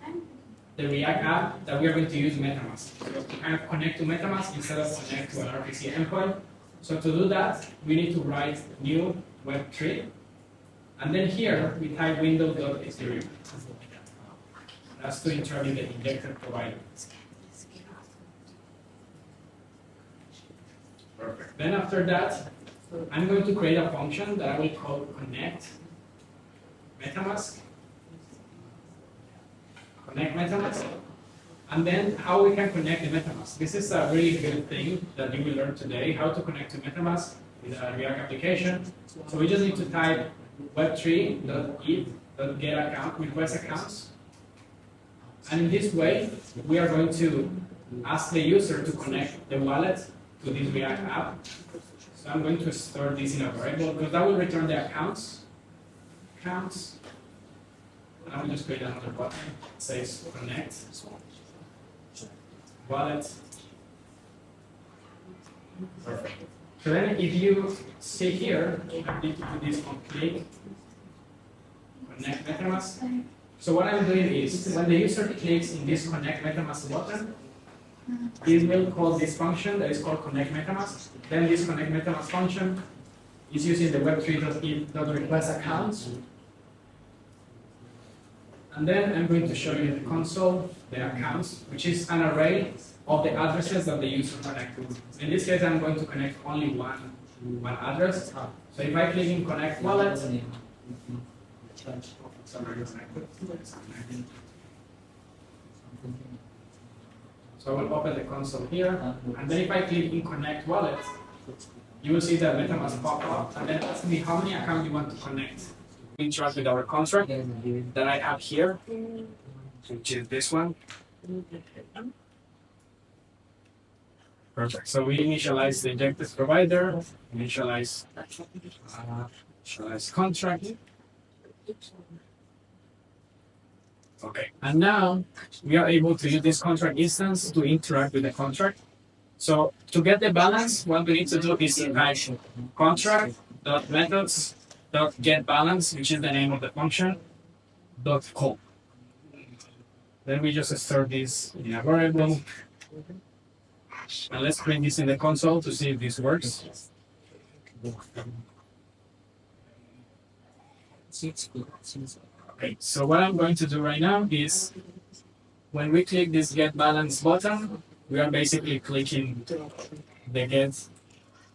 the React app that we are going to use MetaMask. So to kind of connect to MetaMask instead of connect to an RPC endpoint. So to do that, we need to write new web3, and then here we type window.ethereum. That's to interact with the injected provider. Perfect. Then after that, I'm going to create a function that I will call connect MetaMask. Connect MetaMask. And then how we can connect the MetaMask. This is a really good thing that you will learn today, how to connect to MetaMask with a React application. So we just need to type web3.get request accounts. And in this way, we are going to ask the user to connect the wallet to this React app. So I'm going to store this in a variable because that will return the accounts. And I will just create another button that says connect wallet. Perfect. So then if you see here, I need to do this on click, connect MetaMask. So what I'm doing is when the user clicks in this connect MetaMask button, it will call this function that is called connect MetaMask. Then this connect MetaMask function is using the web3.request accounts. And then I'm going to show you in the console the accounts, which is an array of the addresses that the user connected. In this case, I'm going to connect only one address. So if I click in connect wallet, so I will open the console here, and then if I click in connect wallet, you will see that MetaMask pop up, and then ask me how many accounts you want to connect. Interact with our contract that I have here, which is this one. Perfect. So we initialize the injected provider, initialize contract. Okay. And now we are able to use this contract instance to interact with the contract. So to get the balance, what we need to do is type contract.methods.getBalance, which is the name of the function, .call. Then we just store this in a variable. And let's print this in the console to see if this works. Okay, so what I'm going to do right now is when we click this get balance button, we are basically clicking the get,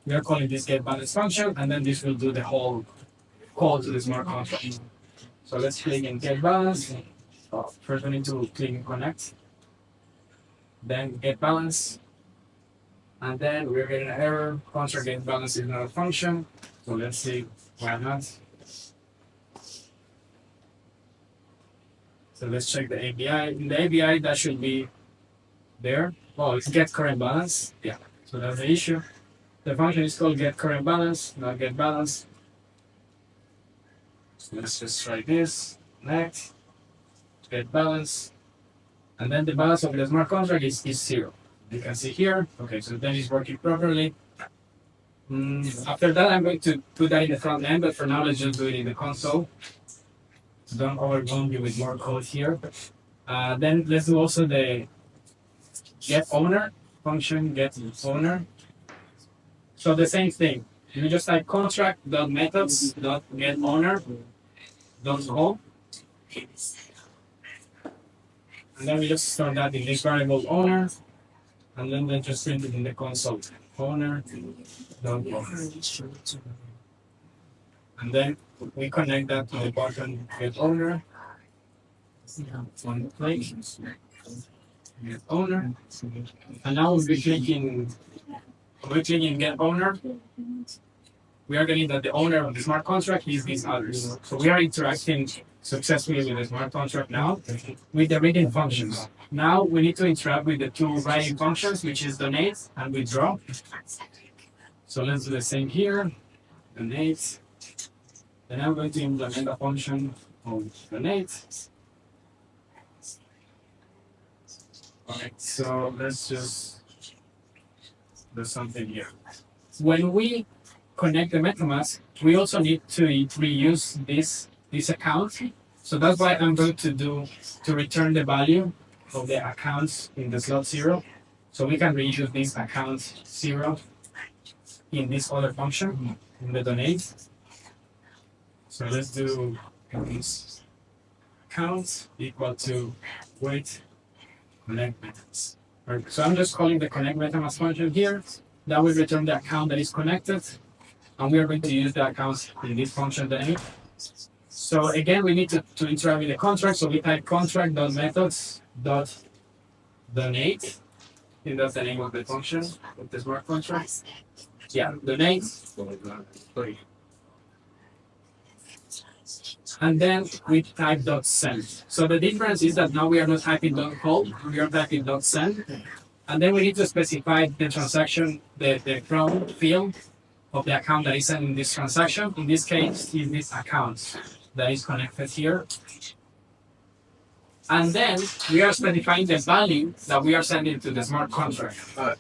we are calling this get balance function, and then this will do the whole call to the smart contract. So let's click in get balance. First we need to click in connect, then get balance, and then we're getting an error, contract get balance is not a function. So let's see why not. So let's check the API. In the API, that should be there. Oh, it's get current balance. Yeah, so that's the issue. The function is called get current balance, not get balance. So let's just try this. Next, get balance. And then the balance of the smart contract is 0. You can see here. Okay, so then it's working properly. After that, I'm going to put that in the front end, but for now, let's just do it in the console. So don't overwhelm you with more code here. Then let's do also the get owner function, get owner. So the same thing. You just type contract.methods.getOwner.call. And then we just store that in this variable owner. And then they just print it in the console. Owner.owner. And then we connect that to the button get owner. One click. Get owner. And now we'll be clicking get owner. We are getting that the owner of the smart contract is these others. So we are interacting successfully with the smart contract now with the reading functions. Now we need to interact with the two writing functions, which is donate and withdraw. So let's do the same here. Donate. Then I'm going to implement a function of donate. Okay, so let's just do something here. When we connect the MetaMask, we also need to reuse this account. So that's why I'm going to return the value of the accounts in the slot 0. So we can reuse this account 0 in this other function, in the donate. So let's do this account equal to wait connect methods. Right. So I'm just calling the connect MetaMask function here. That will return the account that is connected. And we are going to use the account in this function donate. So again, we need to interact with the contract. So we type contract.methods.donate. And that's the name of the function of the smart contract. Yeah, donate. And then we type .send. So the difference is that now we are not typing .call, we are typing .send. And then we need to specify the transaction, the from field of the account that is sending this transaction. In this case, is this account that is connected here. And then we are specifying the value that we are sending to the smart contract.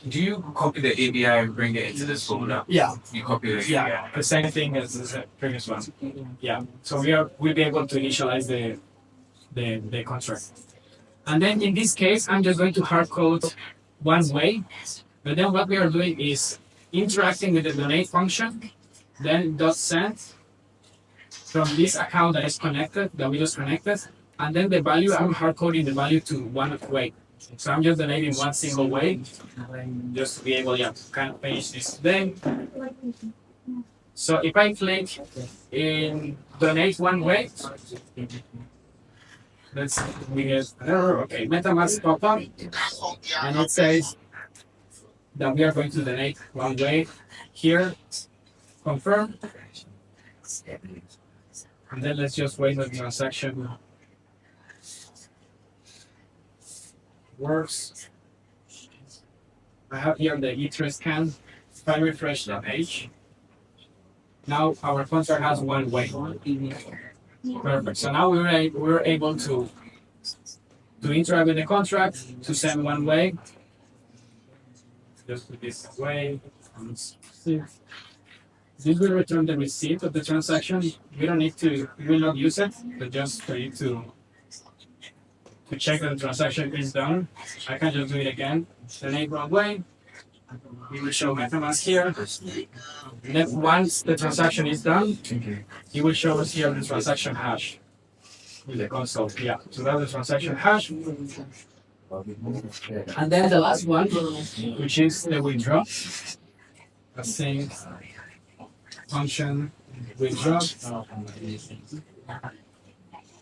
Do you copy the API and bring it into this folder? Yeah. You copy the API? Yeah, the same thing as the previous one. Yeah. So we'll be able to initialize the contract. And then in this case, I'm just going to hard code one way. But then what we are doing is interacting with the donate function, then .send from this account that is connected, that we just connected. And then the value, I'm hard coding the value to one way. So I'm just donating one single way, just to be able to kind of finish this today. So if I click in donate one way, we get an error. Okay, MetaMask pop up, and it says that we are going to donate one way. Here, confirm. And then let's just wait for the transaction works. I have here the ETHAccra scan. If I refresh the page, now our contract has one way. Perfect. So now we're able to interact with the contract, to send one way. just put this away. This will return the receipt of the transaction. We don't need to, we will not use it, but just for you to check that the transaction is done. I can just do it again. The name wrong way. We will show MetaMask here. Then once the transaction is done, it will show us here the transaction hash in the console. Yeah, so that's the transaction hash. And then the last one, which is the withdraw. The same function withdraw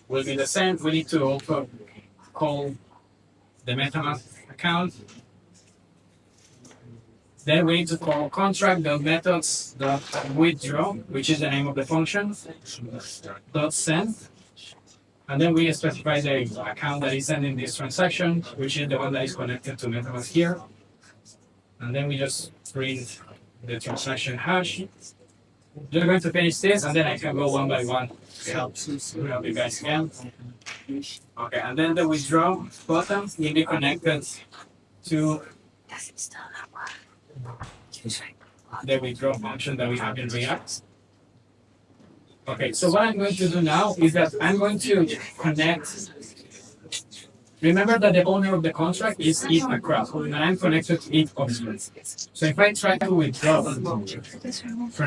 will be the same. We need to also call the MetaMask account. Then we need to call contract.methods.withdraw, which is the name of the function, .send. And then we specify the account that is sending this transaction, which is the one that is connected to MetaMask here. And then we just print the transaction hash. Just going to finish this, and then I can go one by one to help you guys again. Okay, and then the withdraw button will be connected to the withdraw function that we have in React. Okay, so what I'm going to do now is that I'm going to connect. Remember that the owner of the contract is ETHAccra, and I'm connected to ETHAccra. So if I try to withdraw from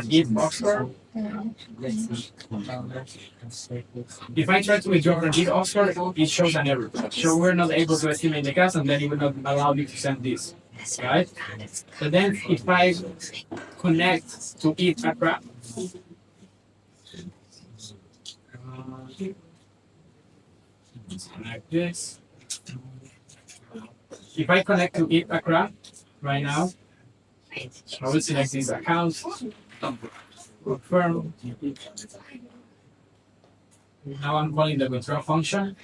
ETHAccra, it shows an error. So we're not able to estimate the gas, and then it will not allow me to send this. Right? So then if I connect to ETHAccra, connect this. If I connect to ETHAccra right now, I will select this account, confirm. Now I'm calling the withdraw function.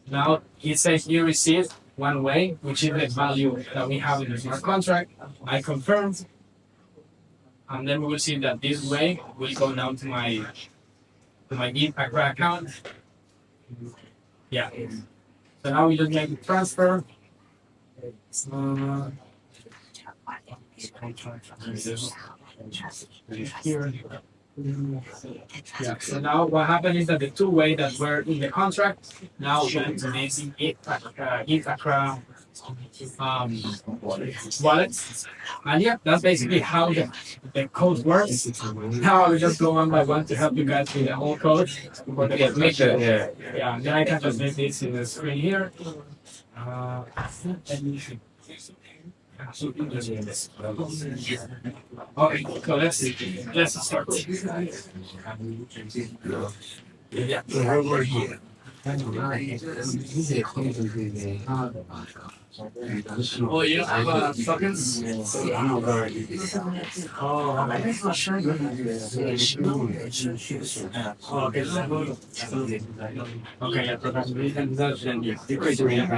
Now it says you received one way, which is the value that we have in the smart contract. I confirm, and then we will see that this way will go down to my ETHAccra account. Yeah. So now we just make the transfer. Here. Yeah, so now what happened is that the two way that were in the contract now went to making ETHAccra wallets. And yeah, that's basically how the code works. Now I will just go one by one to help you guys with the whole code. Yeah, then I can just make this in the screen here. Okay, so let's start. Yeah, over here. Oh, you don't have tokens? Oh, I'm not sure. Okay, yeah, probably. And then you could do it.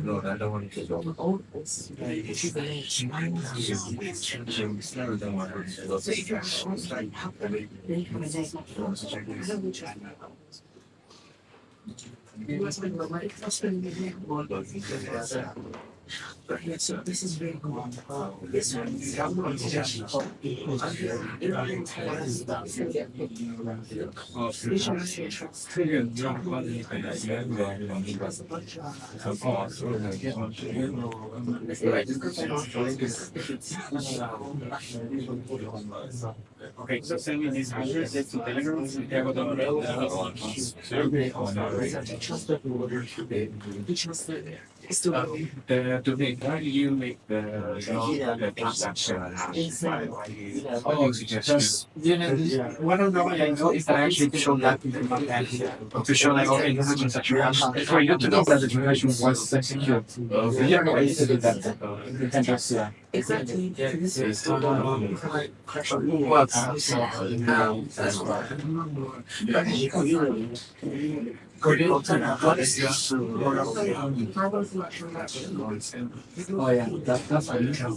No, I don't want to go. So this is very cool. This one is Okay, so send me these answers to Telegram. Today, how do you make the transaction? Oh, just one of the way I know is that I actually show that in the front end to show like, okay, this is a transaction. It's for you to know that the transaction was executed. You have no way to do that. You can just exactly. This is Oh yeah, that's fine. So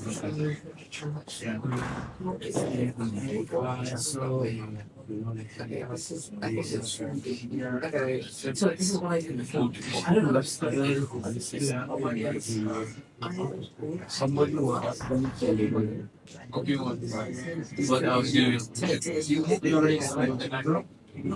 this is what I do before. I don't know. Somebody was what I was doing. You already explained the I'm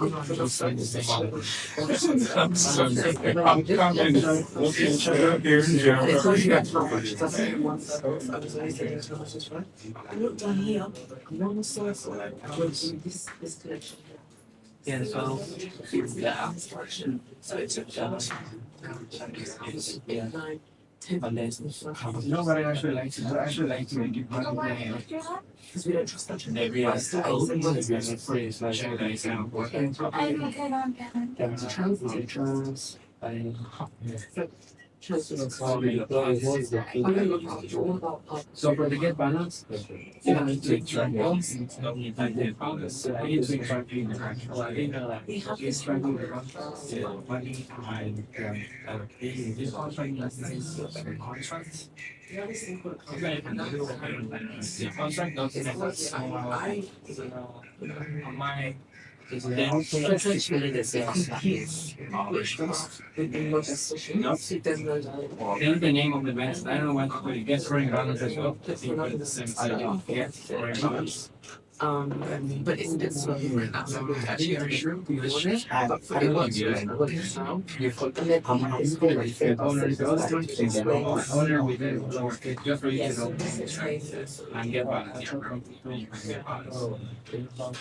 This connection. Yeah, so So it's just no, but I actually like to. I actually like to make it part of the because we don't trust each other. every phrase like I'm okay, don't get it. So for the get balance, you need to extract balance. You need to extract the money and this contract contracts. The contract documents on my There's the name of the band. I don't know what to put it. Guess Rolling Balance as well. It's the same idea. Yes, Rolling Balance. But isn't it so? Actually, are you sure? It was. And then Owner with it. Just for you to know. And get balance.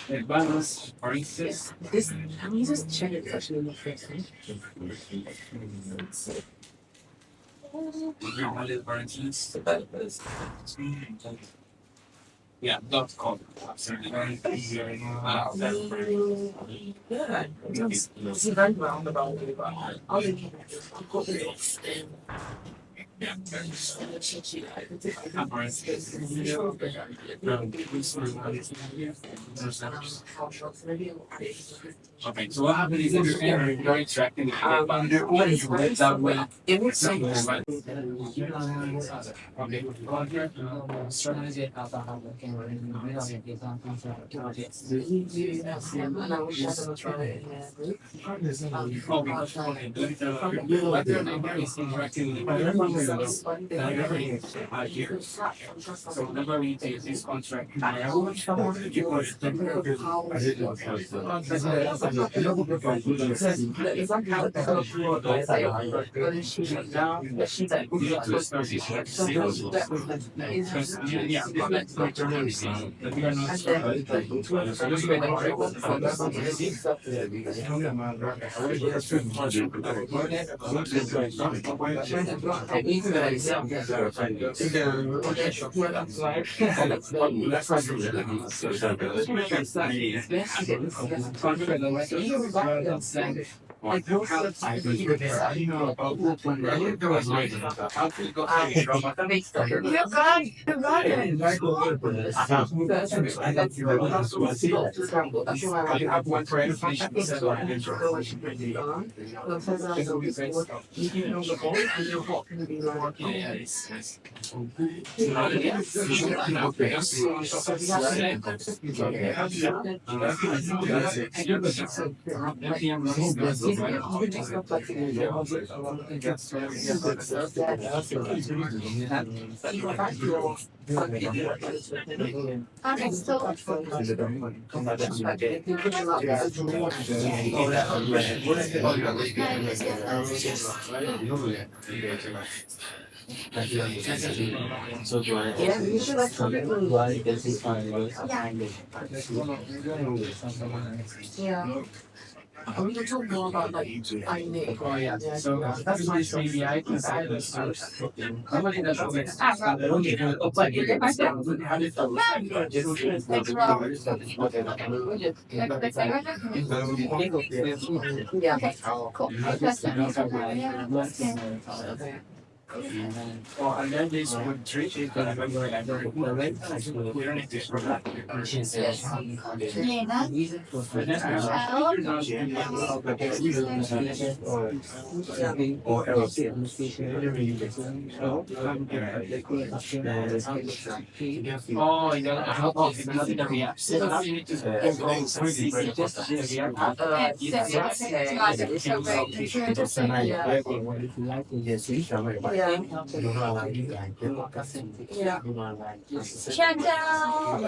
Get balance, for instance. this, can we just check it actually in the first thing? For instance. Yeah, .com. Absolutely. Yeah, it's very roundabout. I'll link it. Okay, so what happens is if you're interacting with that way. It would say Here. So whenever we use this contract, Okay, so So do I? Yeah, you should like some people. Yeah. We can talk more about like I need. Oh yeah, so that's my API inside the source. Somebody that shows like Yeah. okay, cool. Any questions from okay. Oh, and then this would treat it that I'm going to we don't need this program. Lena, Oh, yeah, it's not in the React. So now you need to Yeah. shut down.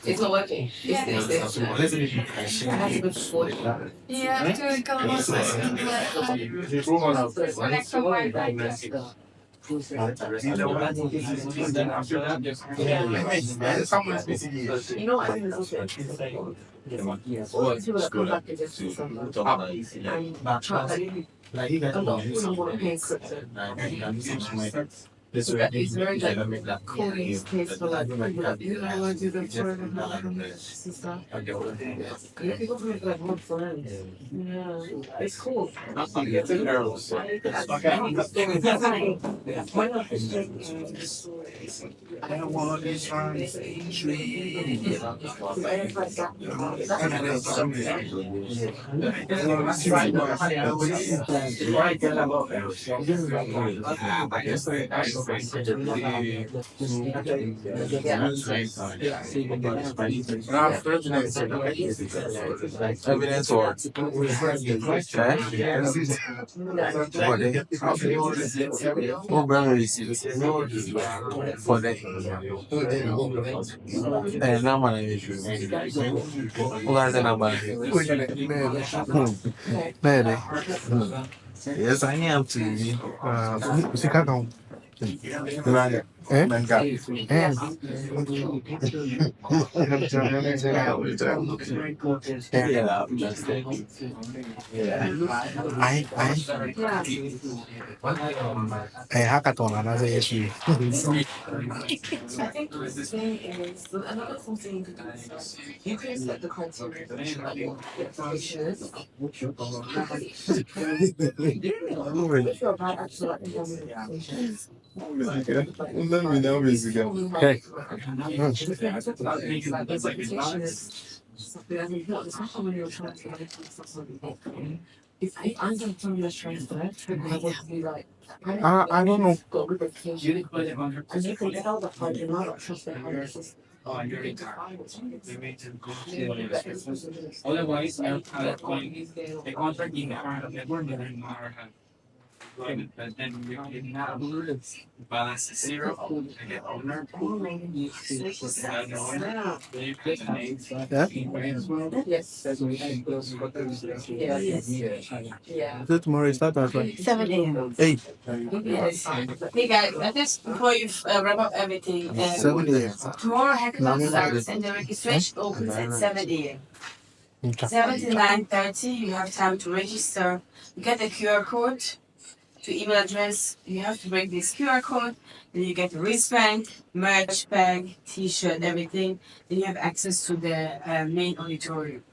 It's not working. It's I have to go to school. Yeah, to go on connect from Wi-Fi. then after that, just You know what I think is also all these people that come back and just do something and try a lot of people want to pay crypto. It's very like cool use case for like people that you know want to do the foreign and stuff. Yeah, people who like want fun. Yeah, it's cool. it's an error. I don't want this one. Evidence or oh, brother, for that. Number yes, I am to see count. Hackathon, another issue. I think the thing is another cool thing to do is you can set the criteria for like your applications. If you're about actually like the applications. Let me know, basically. Okay. If I'm going to tell you a transfer, I would be like, I don't know. go with the case. And you can tell the fund you're not trusting how this is. Oh, you're retired. Otherwise, I'll have a contract in our network and in our but then we can have balance is zero, I get owner. Yes. Yeah. So tomorrow is that right? 7 a.m. 8. Yes. Hey guys, just before you wrap up everything, 7 a.m. tomorrow hackathon starts and the registration opens at 7 a.m. 7 to 9:30, you have time to register. You get the QR code to email address. You have to break this QR code. Then you get the wristband, merch bag, T-shirt, everything. Then you have access to the main auditorium.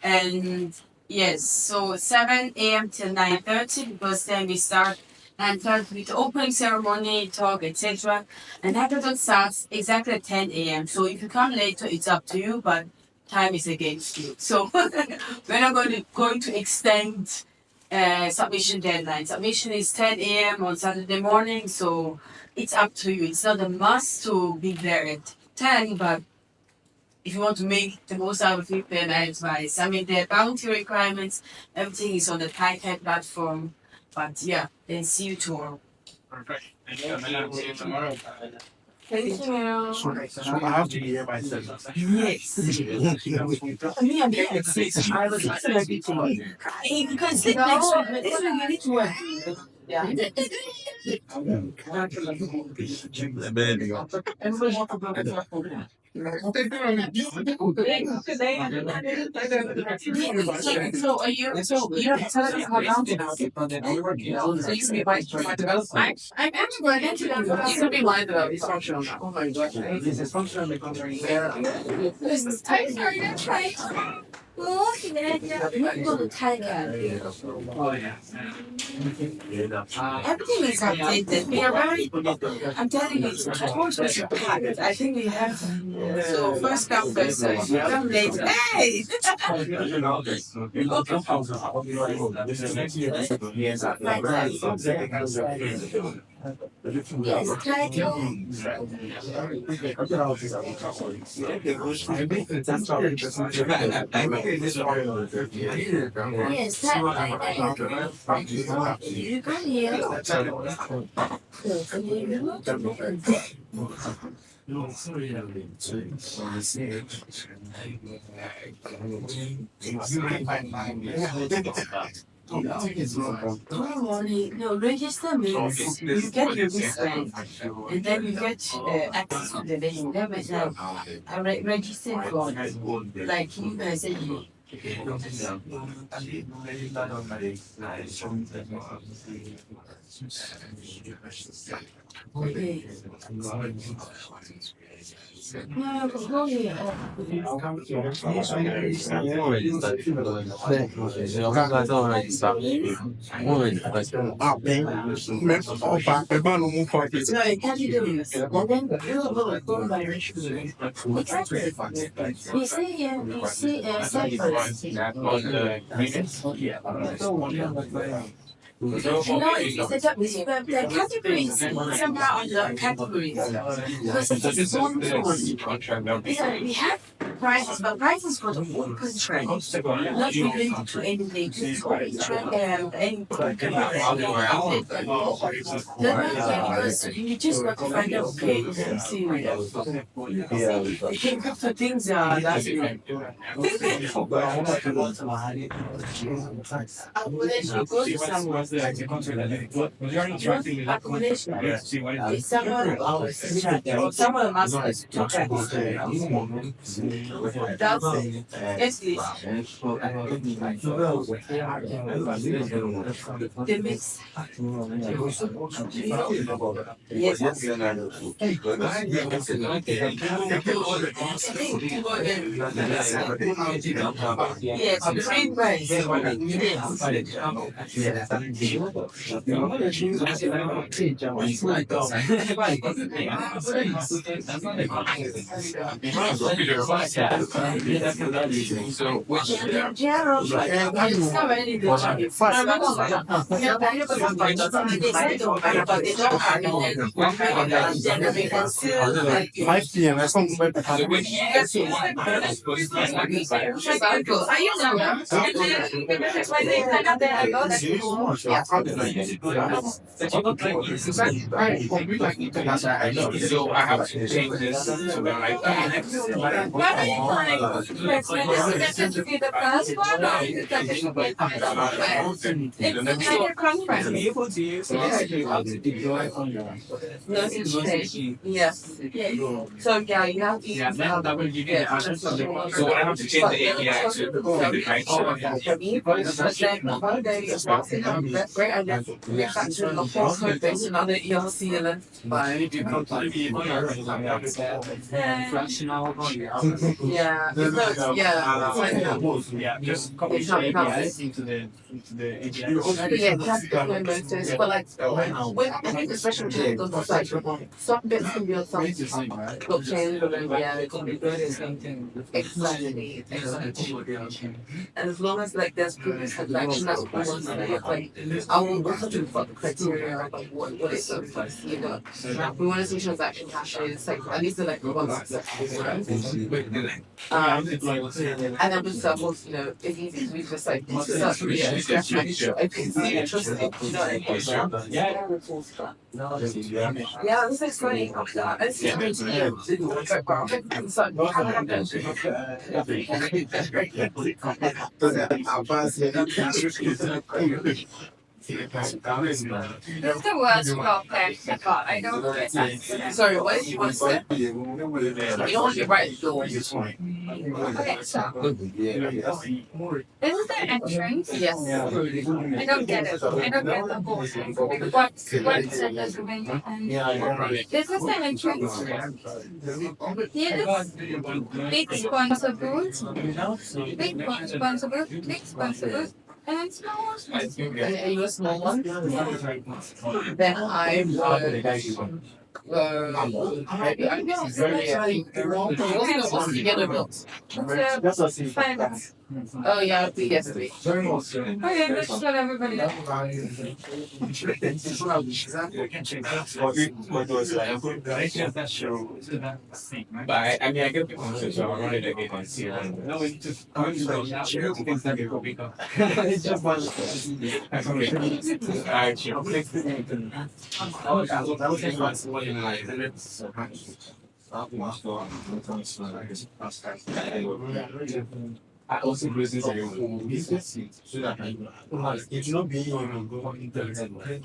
And yes, so 7 a.m. till 9:30 because then we start 9:30 with the opening ceremony, talk, etc. And hackathon starts exactly at 10 a.m. So if you come later, it's up to you, but time is against you. So we're not going to extend submission deadline. Submission is 10 a.m. on Saturday morning, so it's up to you. It's not a must to be there at 10, but if you want to make the most out of it, then I advise. I mean, the bounty requirements, everything is on the Titan platform. But yeah, then see you tomorrow. Perfect. Thank you, Amela. See you tomorrow. Thank you. So I have to be here by 7. Yes. Me, I'm here at 6. I was listening everything. You can sleep next week, but this week you need to work. Yeah. Everybody want to go to the so are you telling me how long now? So you can be my developer. I'm actually going into that. You can be my developer. It's functional now. Oh my gosh. This is functional because I'm sorry, that's right. Oh, yeah. everything is updated. We are very, I'm telling you, tomorrow's was packed. I think we have, so first come, first serve. You come late. Hey! Yes, title. Yes, you come here. Tomorrow morning, no, register means you get your wristband and then you get access to the venue. That was like I registered for like you guys said you. Okay. No, go here. No, it can't be doing this. And then you go by exactly. You see here, you see cyphers. You know, if you set up the categories, somehow on the categories, because it's one tool. We have prices, but prices for the whole country, not related to any latest or any because you just got to find out, okay, see, I think after things are that's accommodation, go to somewhere. Accommodation. It's someone must talk about yes, please. The mix. Yes. Yes, green rice. So which general it's not really the job. So I have to change this to the like Yes. So yeah, you have to yeah, that will give you the answer. So I have to change the API to the right. But then great idea. Refactoring the whole code base in other ERC and then yeah, Yeah, just copy the API into the API. yeah, that's the point most is, but like with I think especially with those like some bits can be on some blockchain and then yeah, it can be exactly. And as long as like there's proof of transaction, that's like I won't go to the criteria of like what it looks like, you know. We want to see transaction hashes, like at least like once. And then with circles, you know, it's easy to be just like, scratch my issue. I can see it, trust me, you know what I mean? Yeah, this is funny. It's very Just the words for perfect, but I don't get that. Sorry, what did you want to say? You don't want to write the doors. Okay, so this is the entrance. Yes. I don't get it. I don't get the whole thing. What said the doing and this is the entrance. Here is big sponsor booth, big sponsor booth, and small sponsor booth. And are you a small one? Then I would. Maybe I guess together built. It's fine. Oh yeah, yes, please. Okay, that's what everybody does. But I mean, I get the concept, so I'm running again and see it. No, we just, it's just one. I also listen to your business so that it's not being on go internet.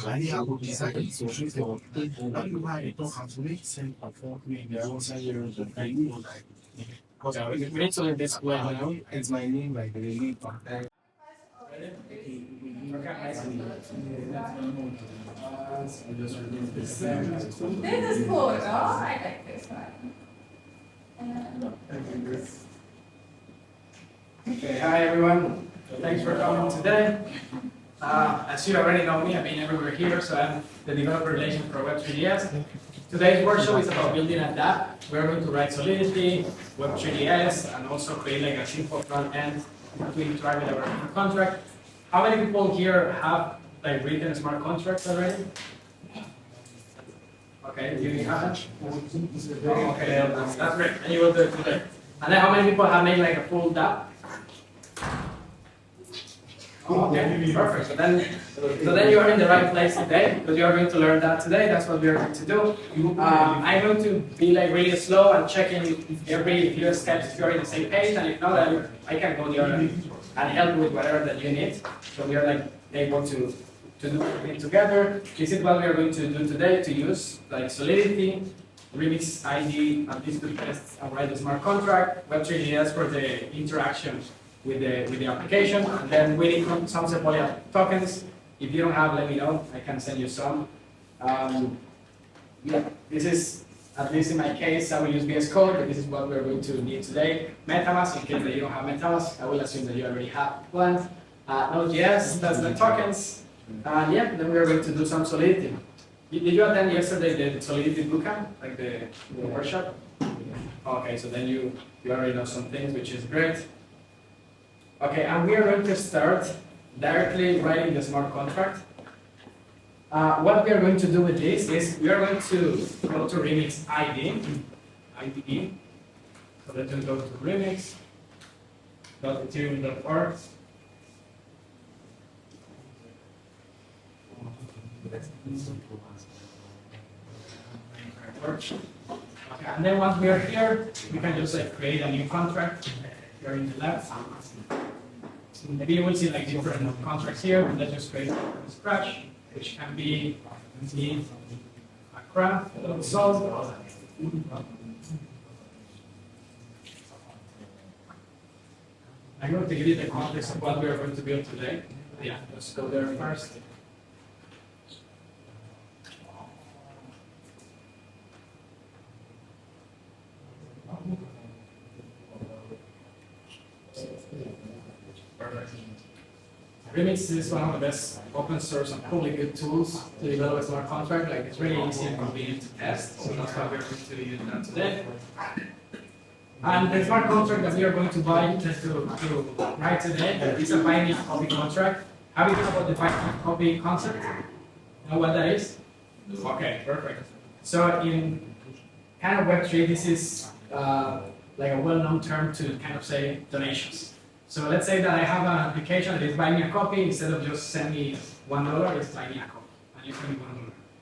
I have to decide so she's the not why I don't have to make sense of what we are years and I know that. Because I went to this way now, it's my name like the name. This is cool, no? I like this one. Okay, hi everyone. Thanks for coming today. As you already know me, I've been everywhere here, so I'm the developer relation for web3.js. Today's workshop is about building a dApp. We're going to write Solidity, web3.js, and also create like a simple front end to interact with our smart contract. How many people here have like written a smart contract already? Okay, you haven't? Okay, that's great. And you will do it today. And then how many people have made like a full dApp? Okay, perfect. So then you are in the right place today because you are going to learn that today. That's what we are going to do. I'm going to be like really slow and checking every few steps if you are in the same page, and if not, I can go the other and help with whatever that you need. So we are like able to do it together. This is what we are going to do today to use like Solidity, Remix ID, and these two tests and write the smart contract, web3.js for the interaction with the application, and then we need some Sepolia tokens. If you don't have, let me know. I can send you some. Yeah, this is, at least in my case, I will use VS Code, but this is what we're going to need today. MetaMask, in case that you don't have MetaMask, I will assume that you already have one. Node.js, that's the tokens. And yeah, then we're going to do some Solidity. Did you attend yesterday the Solidity bootcamp, like the workshop? Okay, so then you already know some things, which is great. Okay, and we are going to start directly writing the smart contract. What we are going to do with this is we are going to go to Remix IDE. So let's just go to remix.ethereum.org. Okay, and then once we are here, we can just like create a new contract here in the left. So maybe you will see like different contracts here. Let's just create from scratch, which can be ETHAccra, solve. I'm going to give you the context of what we are going to build today. Yeah, let's go there first. Remix is one of the best open source and public good tools to develop a smart contract. Like it's really easy and convenient to test, so that's why we're going to use that today. And the smart contract that we are going to write today is a binary copy contract. Have you heard about the binary copy concept? You know what that is? Okay, perfect. So in kind of Web3, this is like a well-known term to kind of say donations. So let's say that I have an application that is buy me a copy, instead of just send me $1, it's buy me a copy, and you send me $1.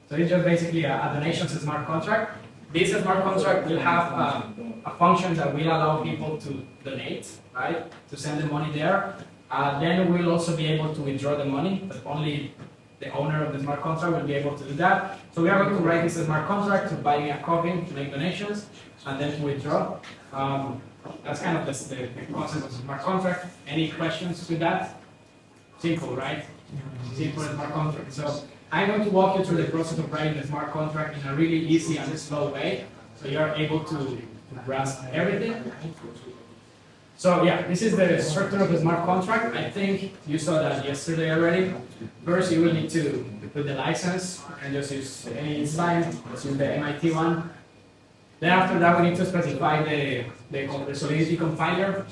So it's just basically a donations smart contract. This smart contract will have a function that will allow people to donate, right? To send the money there. Then we'll also be able to withdraw the money, but only the owner of the smart contract will be able to do that. So we are going to write this smart contract to buy me a copy, to make donations, and then to withdraw. That's kind of the concept of the smart contract. Any questions with that? Simple, right? Simple smart contract. So I'm going to walk you through the process of writing the smart contract in a really easy and slow way, so you are able to grasp everything. So yeah, this is the structure of the smart contract. I think you saw that yesterday already. First, you will need to put the license and just use any sign. Let's use the MIT one. Then after that, we need to specify the Solidity compiler.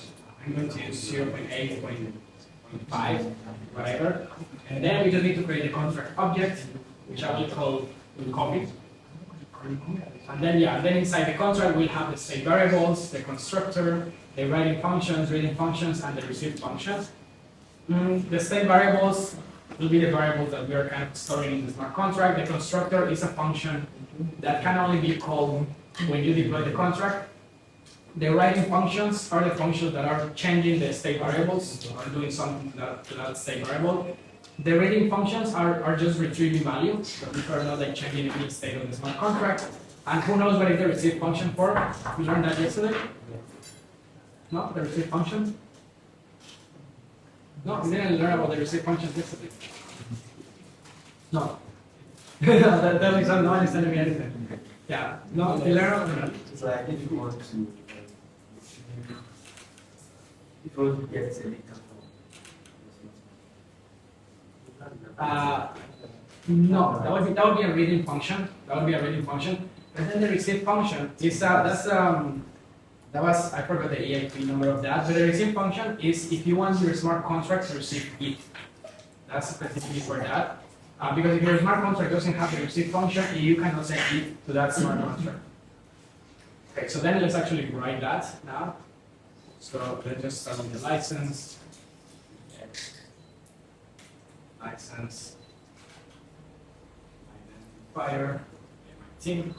I'm going to use 0.8.5, whatever. And then we just need to create a contract object, which I will call copy. And then then inside the contract we'll have the state variables, the constructor, the writing functions, reading functions, and the receive functions. The state variables will be the variables that we are kind of storing in the smart contract. The constructor is a function that can only be called when you deploy the contract. The writing functions are the functions that are changing the state variables or doing something to that state variable. The reading functions are just retrieving value, so we are not like changing any state of the smart contract. And who knows what is the receive function for? We learned that yesterday. No, the receive function? No, we didn't learn about the receive functions yesterday. No. that makes no understanding me anything. Yeah, no, we learned about that. It's like if you want to get a data No, that would be a reading function. That would be a reading function. And then the receive function is that was, I forgot the EIP number of that, but the receive function is if you want your smart contract to receive it. That's specifically for that. Because if your smart contract doesn't have the receive function, you cannot send it to that smart contract. Okay, so then let's actually write that now. So let's just start with the license. License. Identifier. MIT.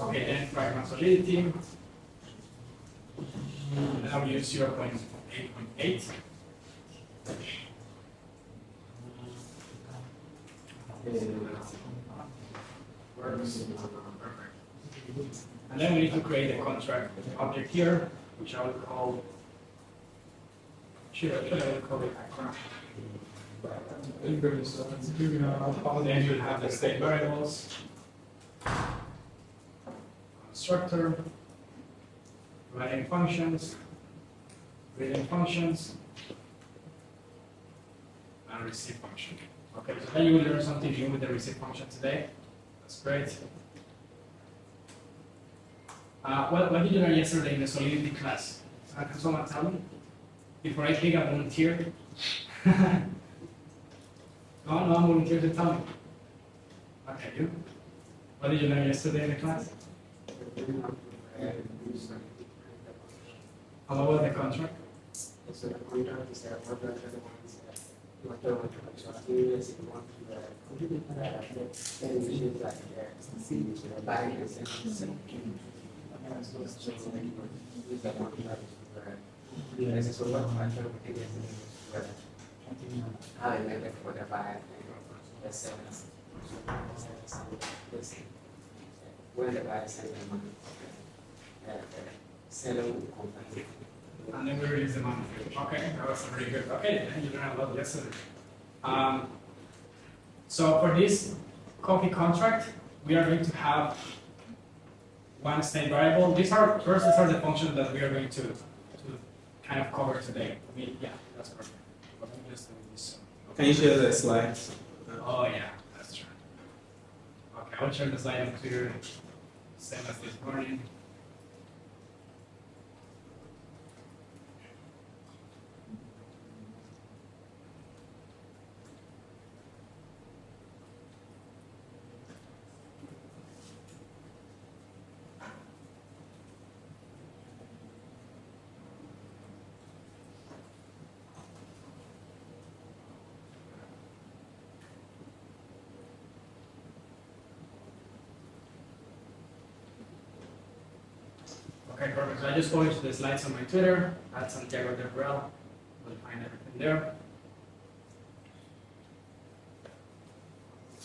Okay, then try my Solidity. And I will use 0.8.8. Works. Perfect. And then we need to create a contract object here, which I will call. Should I call it ETHAccra? Then you'll have the state variables, constructor, writing functions, reading functions, and receive function. Okay, so then you will learn something new with the receive function today. That's great. What did you learn yesterday in the Solidity class? Can someone tell me? Before I pick a volunteer. No, I'm volunteer to tell me. Okay, you? What did you learn yesterday in the class? How about the contract? So the contract is that what the ones that what buying and selling. So what contract how I make it for the buyer and the seller. When the buyer sends the money, seller will compensate. And then we release the money. Okay, that was pretty good. Okay, then you learned a lot yesterday. So for this copy contract, we are going to have one state variable. These are the functions that we are going to kind of cover today. Yeah, that's perfect. But let me just do this. Can you share the slides? Oh yeah, that's true. Okay, I'll share the slide up to same as this morning. Okay, perfect. So I just published the slides on my Twitter at Santiago Del Real. We'll find everything there.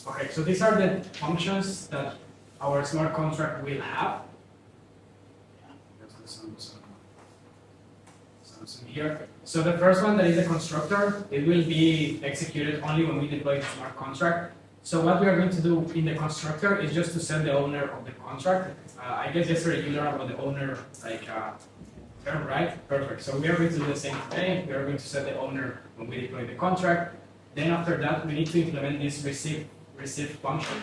Okay, so these are the functions that our smart contract will have. Some here. So the first one that is a constructor, it will be executed only when we deploy the smart contract. So what we are going to do in the constructor is just to set the owner of the contract. I guess yesterday you learned about the owner term, right? Perfect. So we are going to do the same thing. We are going to set the owner when we deploy the contract. Then after that, we need to implement this receive function.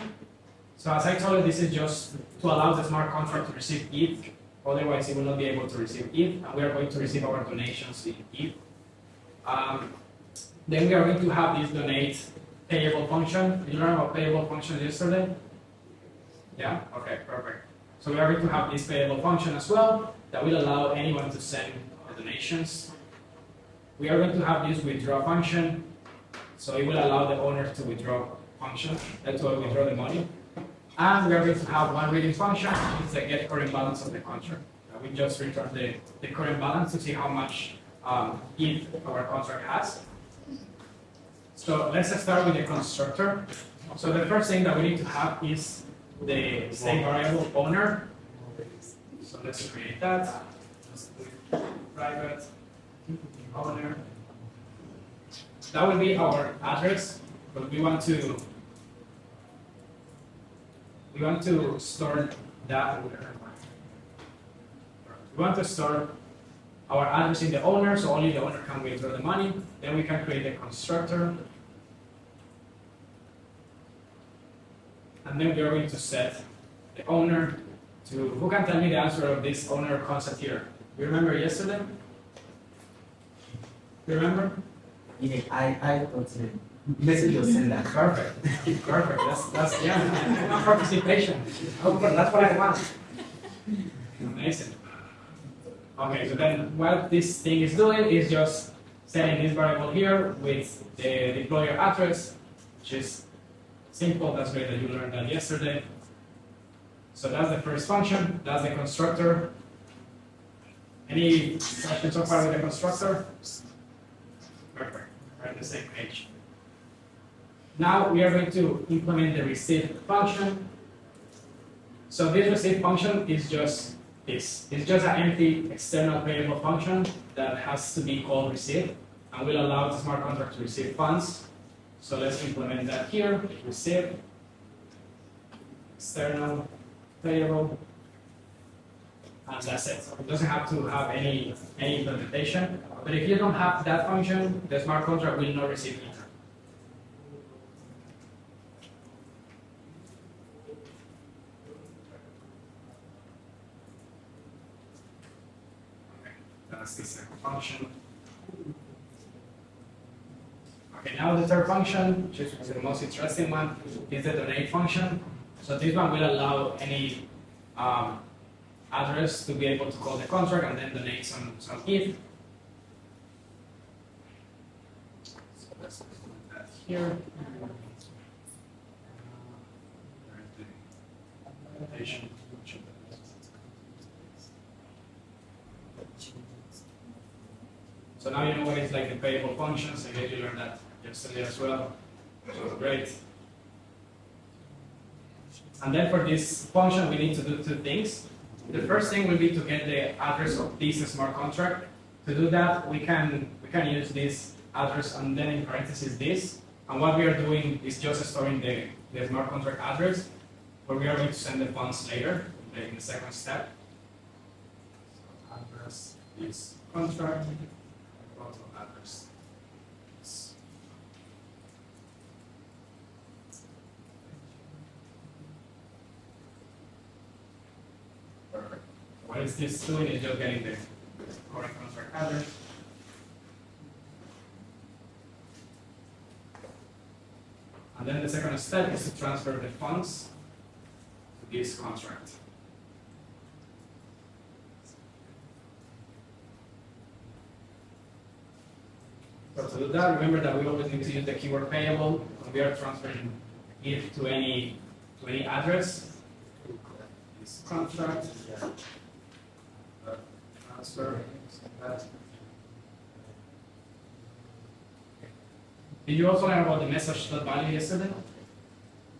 So as I told you, this is just to allow the smart contract to receive ETH. Otherwise, it will not be able to receive ETH, and we are going to receive our donations in ETH. Then we are going to have this donate payable function. Did you learn about payable functions yesterday? Yeah? Okay, perfect. So we are going to have this payable function as well that will allow anyone to send the donations. We are going to have this withdraw function. So it will allow the owner to withdraw function, to withdraw the money. And we are going to have one reading function, which is the get current balance of the contract. We just return the current balance to see how much ETH our contract has. So let's start with the constructor. So the first thing that we need to have is the state variable owner. So let's create that. Let's do private owner. That will be our address, but we want to store that. We want to store our address in the owner, so only the owner can withdraw the money. Then we can create a constructor. And then we are going to set the owner to, who can tell me the answer of this owner concept here? You remember yesterday? You remember? Yeah, I thought message was sent that. Perfect. Perfect. That's yeah. Participation. Oh, that's what I want. Amazing. Okay, so then what this thing is doing is just setting this variable here with the deployer address, which is simple. That's great that you learned that yesterday. So that's the first function. That's the constructor. Any questions so far with the constructor? Perfect. We're on the same page. Now we are going to implement the receive function. So this receive function is just this. It's just an empty external variable function that has to be called receive and will allow the smart contract to receive funds. So let's implement that here. Receive external variable, and that's it. It doesn't have to have any implementation. But if you don't have that function, the smart contract will not receive either. Okay, that's the second function. Okay, now the third function, which is the most interesting one, is the donate function. So this one will allow any address to be able to call the contract and then donate some ETH. So let's put that here. So now you know what is like the payable functions. I guess you learned that yesterday as well. So great. And then for this function, we need to do two things. The first thing will be to get the address of this smart contract. To do that, we can use this address and then in parentheses this. And what we are doing is just storing the smart contract address, where we are going to send the funds later in the second step. So address is contract, address. Perfect. What is this doing? Is just getting the correct contract address. And then the second step is to transfer the funds to this contract. So to do that, remember that we always need to use the keyword payable when we are transferring it to any address. This contract. transfer. Did you also learn about the message.value yesterday?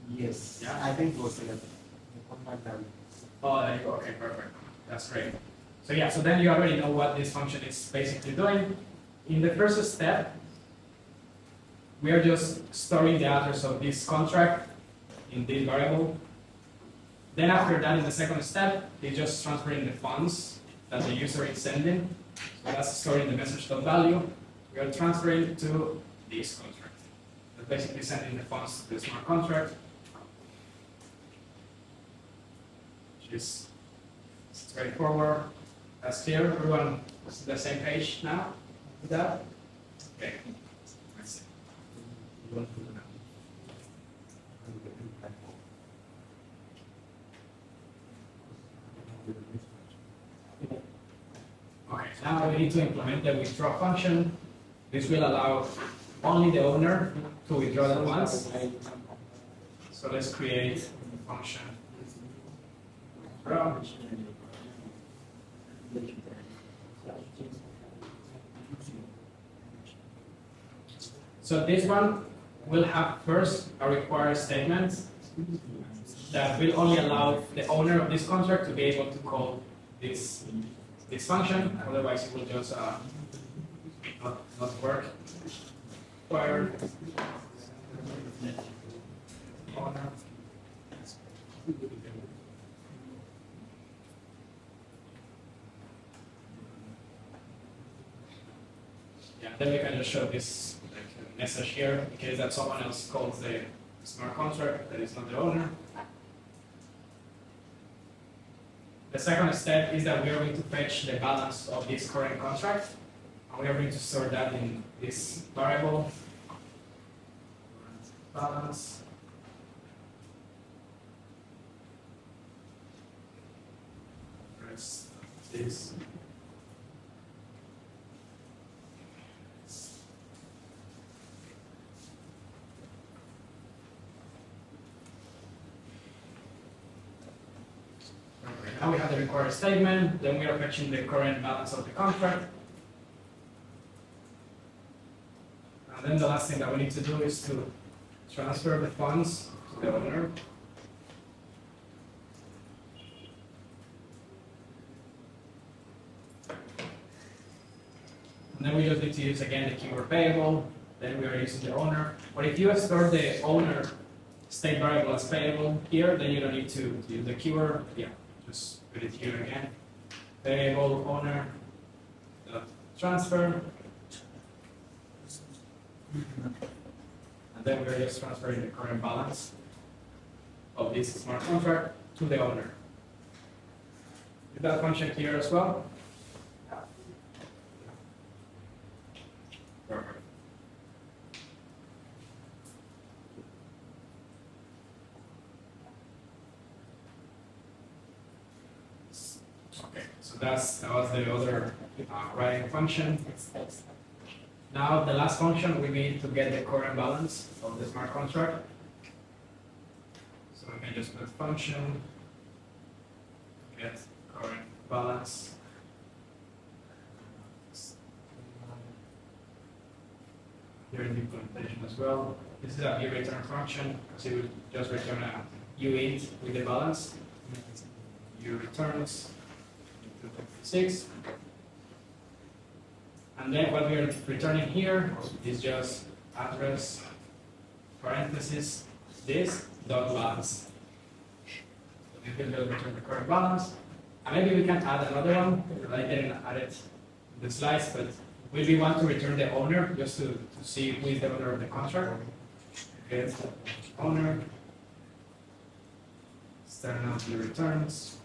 Yes. Yeah. I think it was 11. Oh, there you go. Okay, perfect. That's great. So yeah, so then you already know what this function is basically doing. In the first step, we are just storing the address of this contract in this variable. Then after that, in the second step, it's just transferring the funds that the user is sending. So that's storing the message.value. We are transferring to this contract. That's basically sending the funds to the smart contract. Which is straightforward. That's clear. Everyone is on the same page now with that? Okay. Let's see. Okay, now we need to implement the withdraw function. This will allow only the owner to withdraw the funds. So let's create a function. Withdraw. So this one will have first a required statement that will only allow the owner of this contract to be able to call this function. Otherwise, it will just not work. Required owner. Yeah, then we can just show this message here in case that someone else calls the smart contract that is not the owner. The second step is that we are going to fetch the balance of this current contract, and we are going to store that in this variable. Balance. Press this. Now we have the required statement, then we are fetching the current balance of the contract. And then the last thing that we need to do is to transfer the funds to the owner. And then we just need to use again the keyword payable, then we are using the owner. But if you have stored the owner state variable as payable here, then you don't need to use the keyword. Yeah. Just put it here again. Variable owner transfer. And then we're just transferring the current balance of this smart contract to the owner. Is that function here as well? Perfect. Okay, so that was the other writing function. Now the last function we need to get the current balance of the smart contract. So we can just put function get current balance. Here in the implementation as well. This is a return function, so you would just return a uint with the balance. U returns 256. And then what we are returning here is just address parenthesis this dot balance. So this will just return the current balance. And maybe we can add another one. I didn't add it in the slides, but we want to return the owner just to see who is the owner of the contract. Okay, owner. Starting out the returns.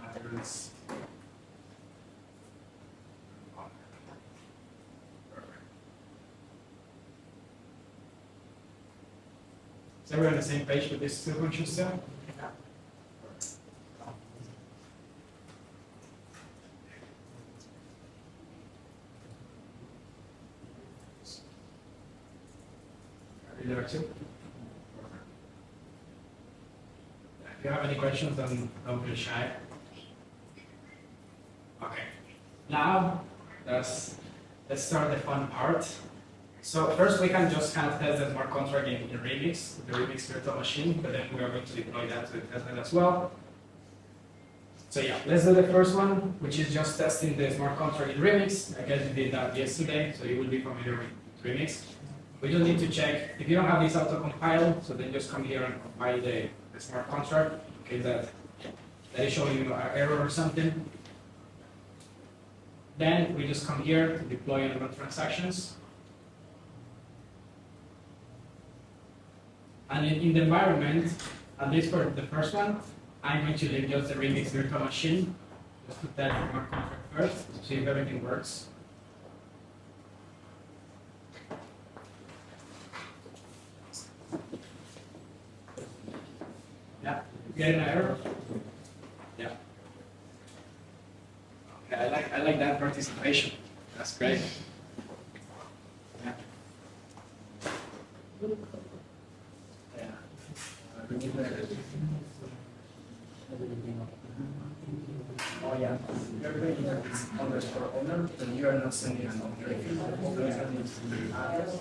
Address. Is everyone on the same page with these two functions still? Are you there too? If you have any questions, then don't be shy. Now, let's start the fun part. So first we can just kind of test the smart contract in Remix, the Remix virtual machine, but then we are going to deploy that to the testnet as well. So yeah, let's do the first one, which is just testing the smart contract in Remix. I guess you did that yesterday, so you will be familiar with Remix. We just need to check, if you don't have this auto-compile, so then just come here and compile the smart contract, in case that is showing you an error or something. Then we just come here to deploy and run transactions. And in the environment, at least for the first one, I'm going to leave just the Remix virtual machine, just to test the smart contract first, to see if everything works. Yeah, get an error? Yeah. Okay, I like that participation. That's great. Yeah. Oh yeah. You're going to use underscore owner, but you are not sending an owner. If you have owner, you need to do address.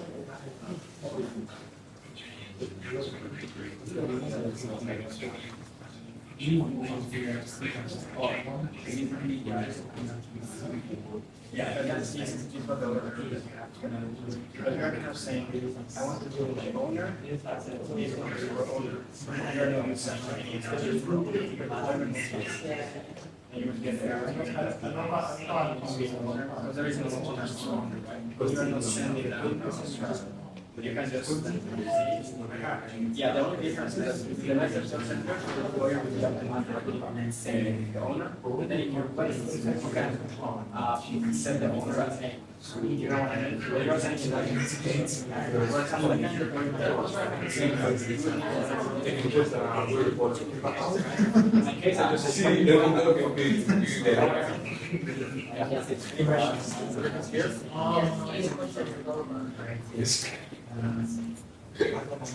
Yeah, that's easy to do, but the order that you have to do. But you're kind of saying, I want to do the owner, is underscore owner. You're not using any deployment space. And you would get error. Because there is no underscore owner, right? Because you're not sending that. But you can just, yeah, the only difference is the message center, the lawyer will have the owner, and then in your place, you can set the owner as name. You know what I mean? When you're sending that, for example, like you're going to in case I just say, yes.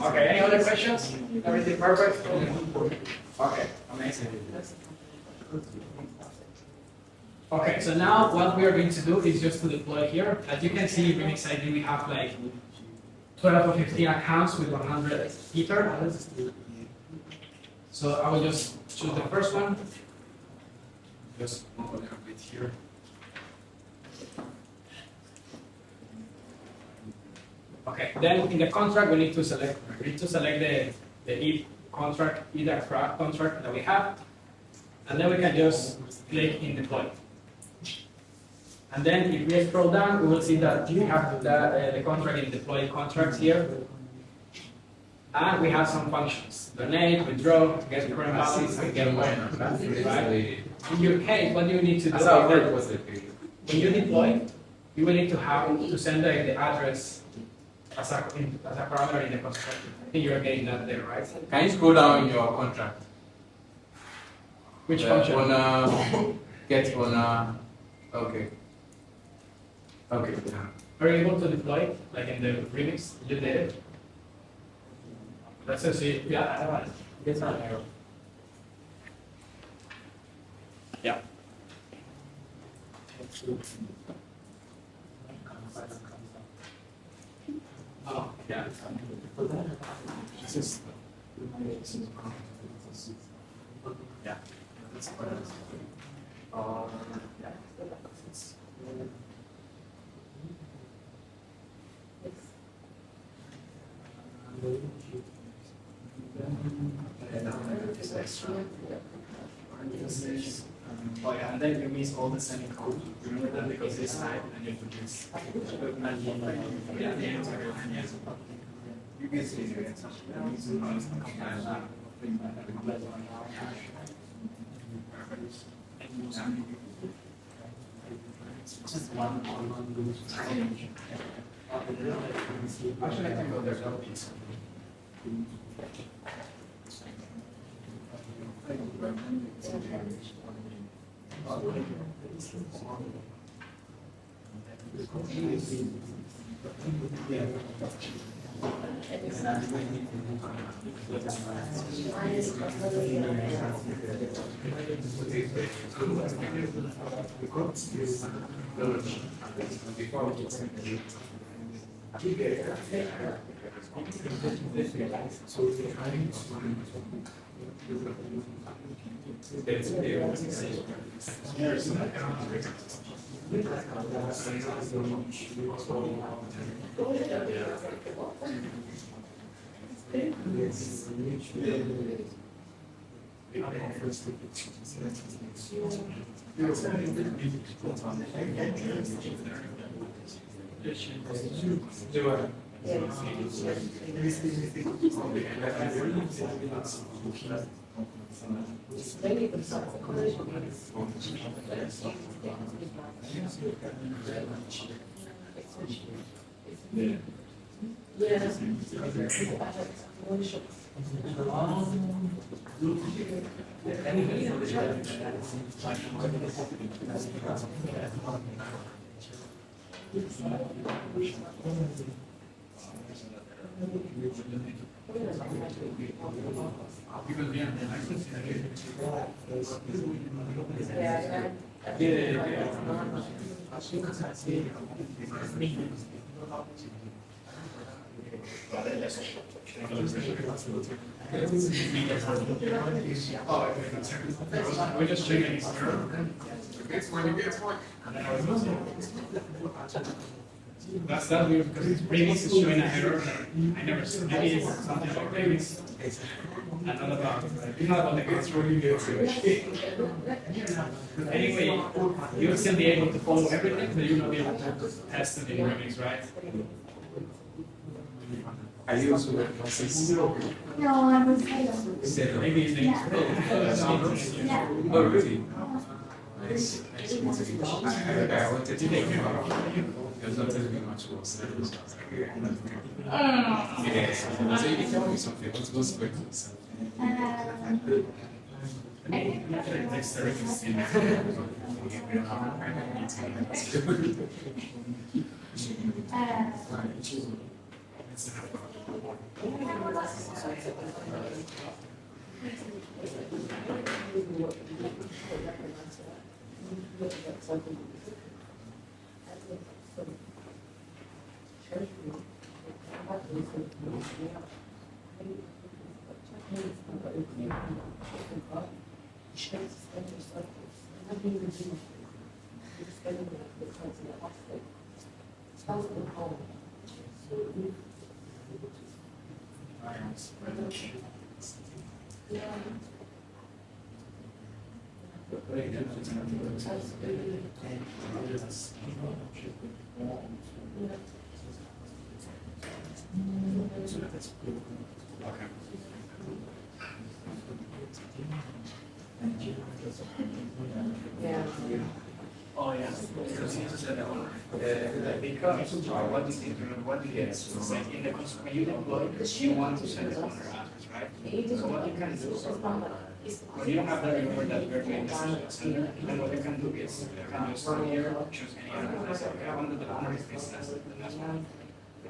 Okay, any other questions? Everything perfect? Okay, amazing. Okay, so now what we are going to do is just to deploy here. As you can see, Remix ID, we have like 12 or 15 accounts with 100 Ether. So I will just choose the first one. Just move a little bit here. Okay, then in the contract we need to select the ETH contract, ETHAccra contract that we have, and then we can just click in deploy. And then if we scroll down, we will see that we have the contract in deploy contracts here, and we have some functions: donate, withdraw, get current balance, and get owner. Right? In your case, what do you need to do? When you deploy, you will need to send the address as a parameter in the constructor. I think you're getting that there, right? Can you scroll down in your contract? Which function? Get owner. Okay. Okay. Are you able to deploy it, like in the Remix? You did it? Let's just see. Yeah, it's not an error. Yeah. Oh, yeah. This is, yeah. Yeah. Oh yeah, and then you miss all the semicolon. Remember that because this time and you put this. You can see it. Just one. Actually, I can go there. Yeah. We just check it. That's weird because it's previous is showing an error that I never saw. Maybe it's something like previous. And not about, it's not about the case. Anyway, you'll still be able to follow everything, but you'll not be able to test it in remix, right? Are you also a process? No, I was. Maybe his name is Yeah. Oh, really? Nice. I wanted to make it was not very much worse. Yes. So you can tell me something. What's going on? next remix. Oh yeah, because you said that one. Because what is it? What you get? In the when you deploy, you want to send it on your address, right? So what you can do when you don't have that record that we're doing this sender, then what you can do is you can just come here, choose any address. Okay, I want the owner is business, then that's one.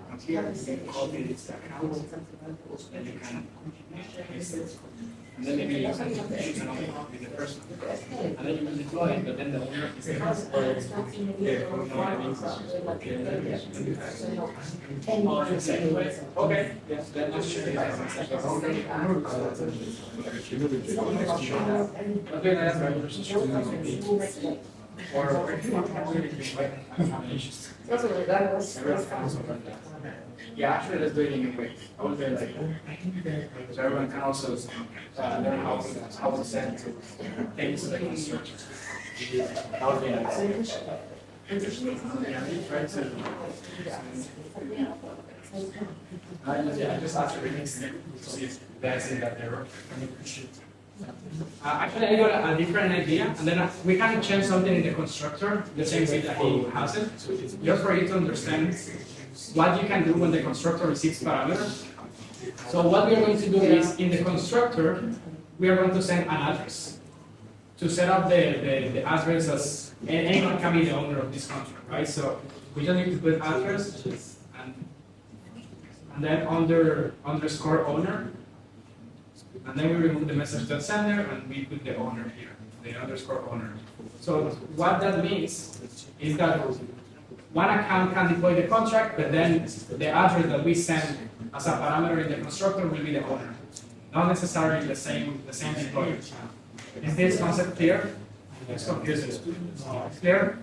Come here, you copy this account, then you can paste it. And then maybe you can choose another copy the first one. And then you can deploy it, but then the owner is the customer. Yeah, you know what I mean? Okay, yes, then just share it as an example. Okay, that's right. Or yeah, actually, let's do it in a way. I will do it like that. So everyone can also learn how to send things to the construction. That would be nice. Try to. I just have to remix it to see if that's in that error. Actually, I got a different idea, and then we can change something in the constructor, the same way that he has it, just for you to understand what you can do when the constructor receives parameters. So what we are going to do is, in the constructor, we are going to send an address to set up the address as anyone can be the owner of this contract, right? So we just need to put address and and then underscore owner, and then we remove the message.sender and we put the owner here, the underscore owner. So what that means is that one account can deploy the contract, but then the address that we send as a parameter in the constructor will be the owner, not necessarily the same deployer. Is this concept clear? It's confusing. Clear?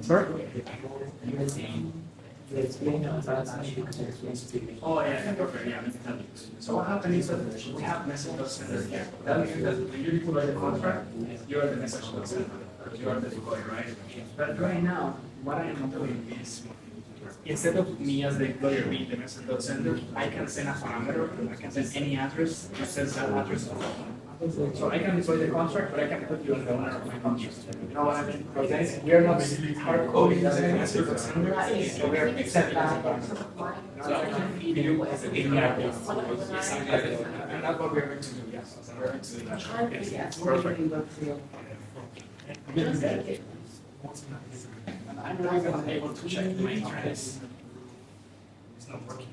Sorry? Oh, yeah, perfect, yeah. So what happens is that we have message.sender here. That means that when you deploy the contract, you are the message.sender. You are the deployer, right? But right now, what I am doing is, instead of me as the deployer being the message.sender, I can send a parameter, I can send any address, to send that address. So I can deploy the contract, but I can put you on the owner of my contract. You know what I mean? Because then we are not hard coding as a message.sender, so we are setting as a parameter. So I can feed you as a data. And that's what we're going to do, yes. So we're going to do that. Yes, perfect. I'm not even able to check my internet. It's not working.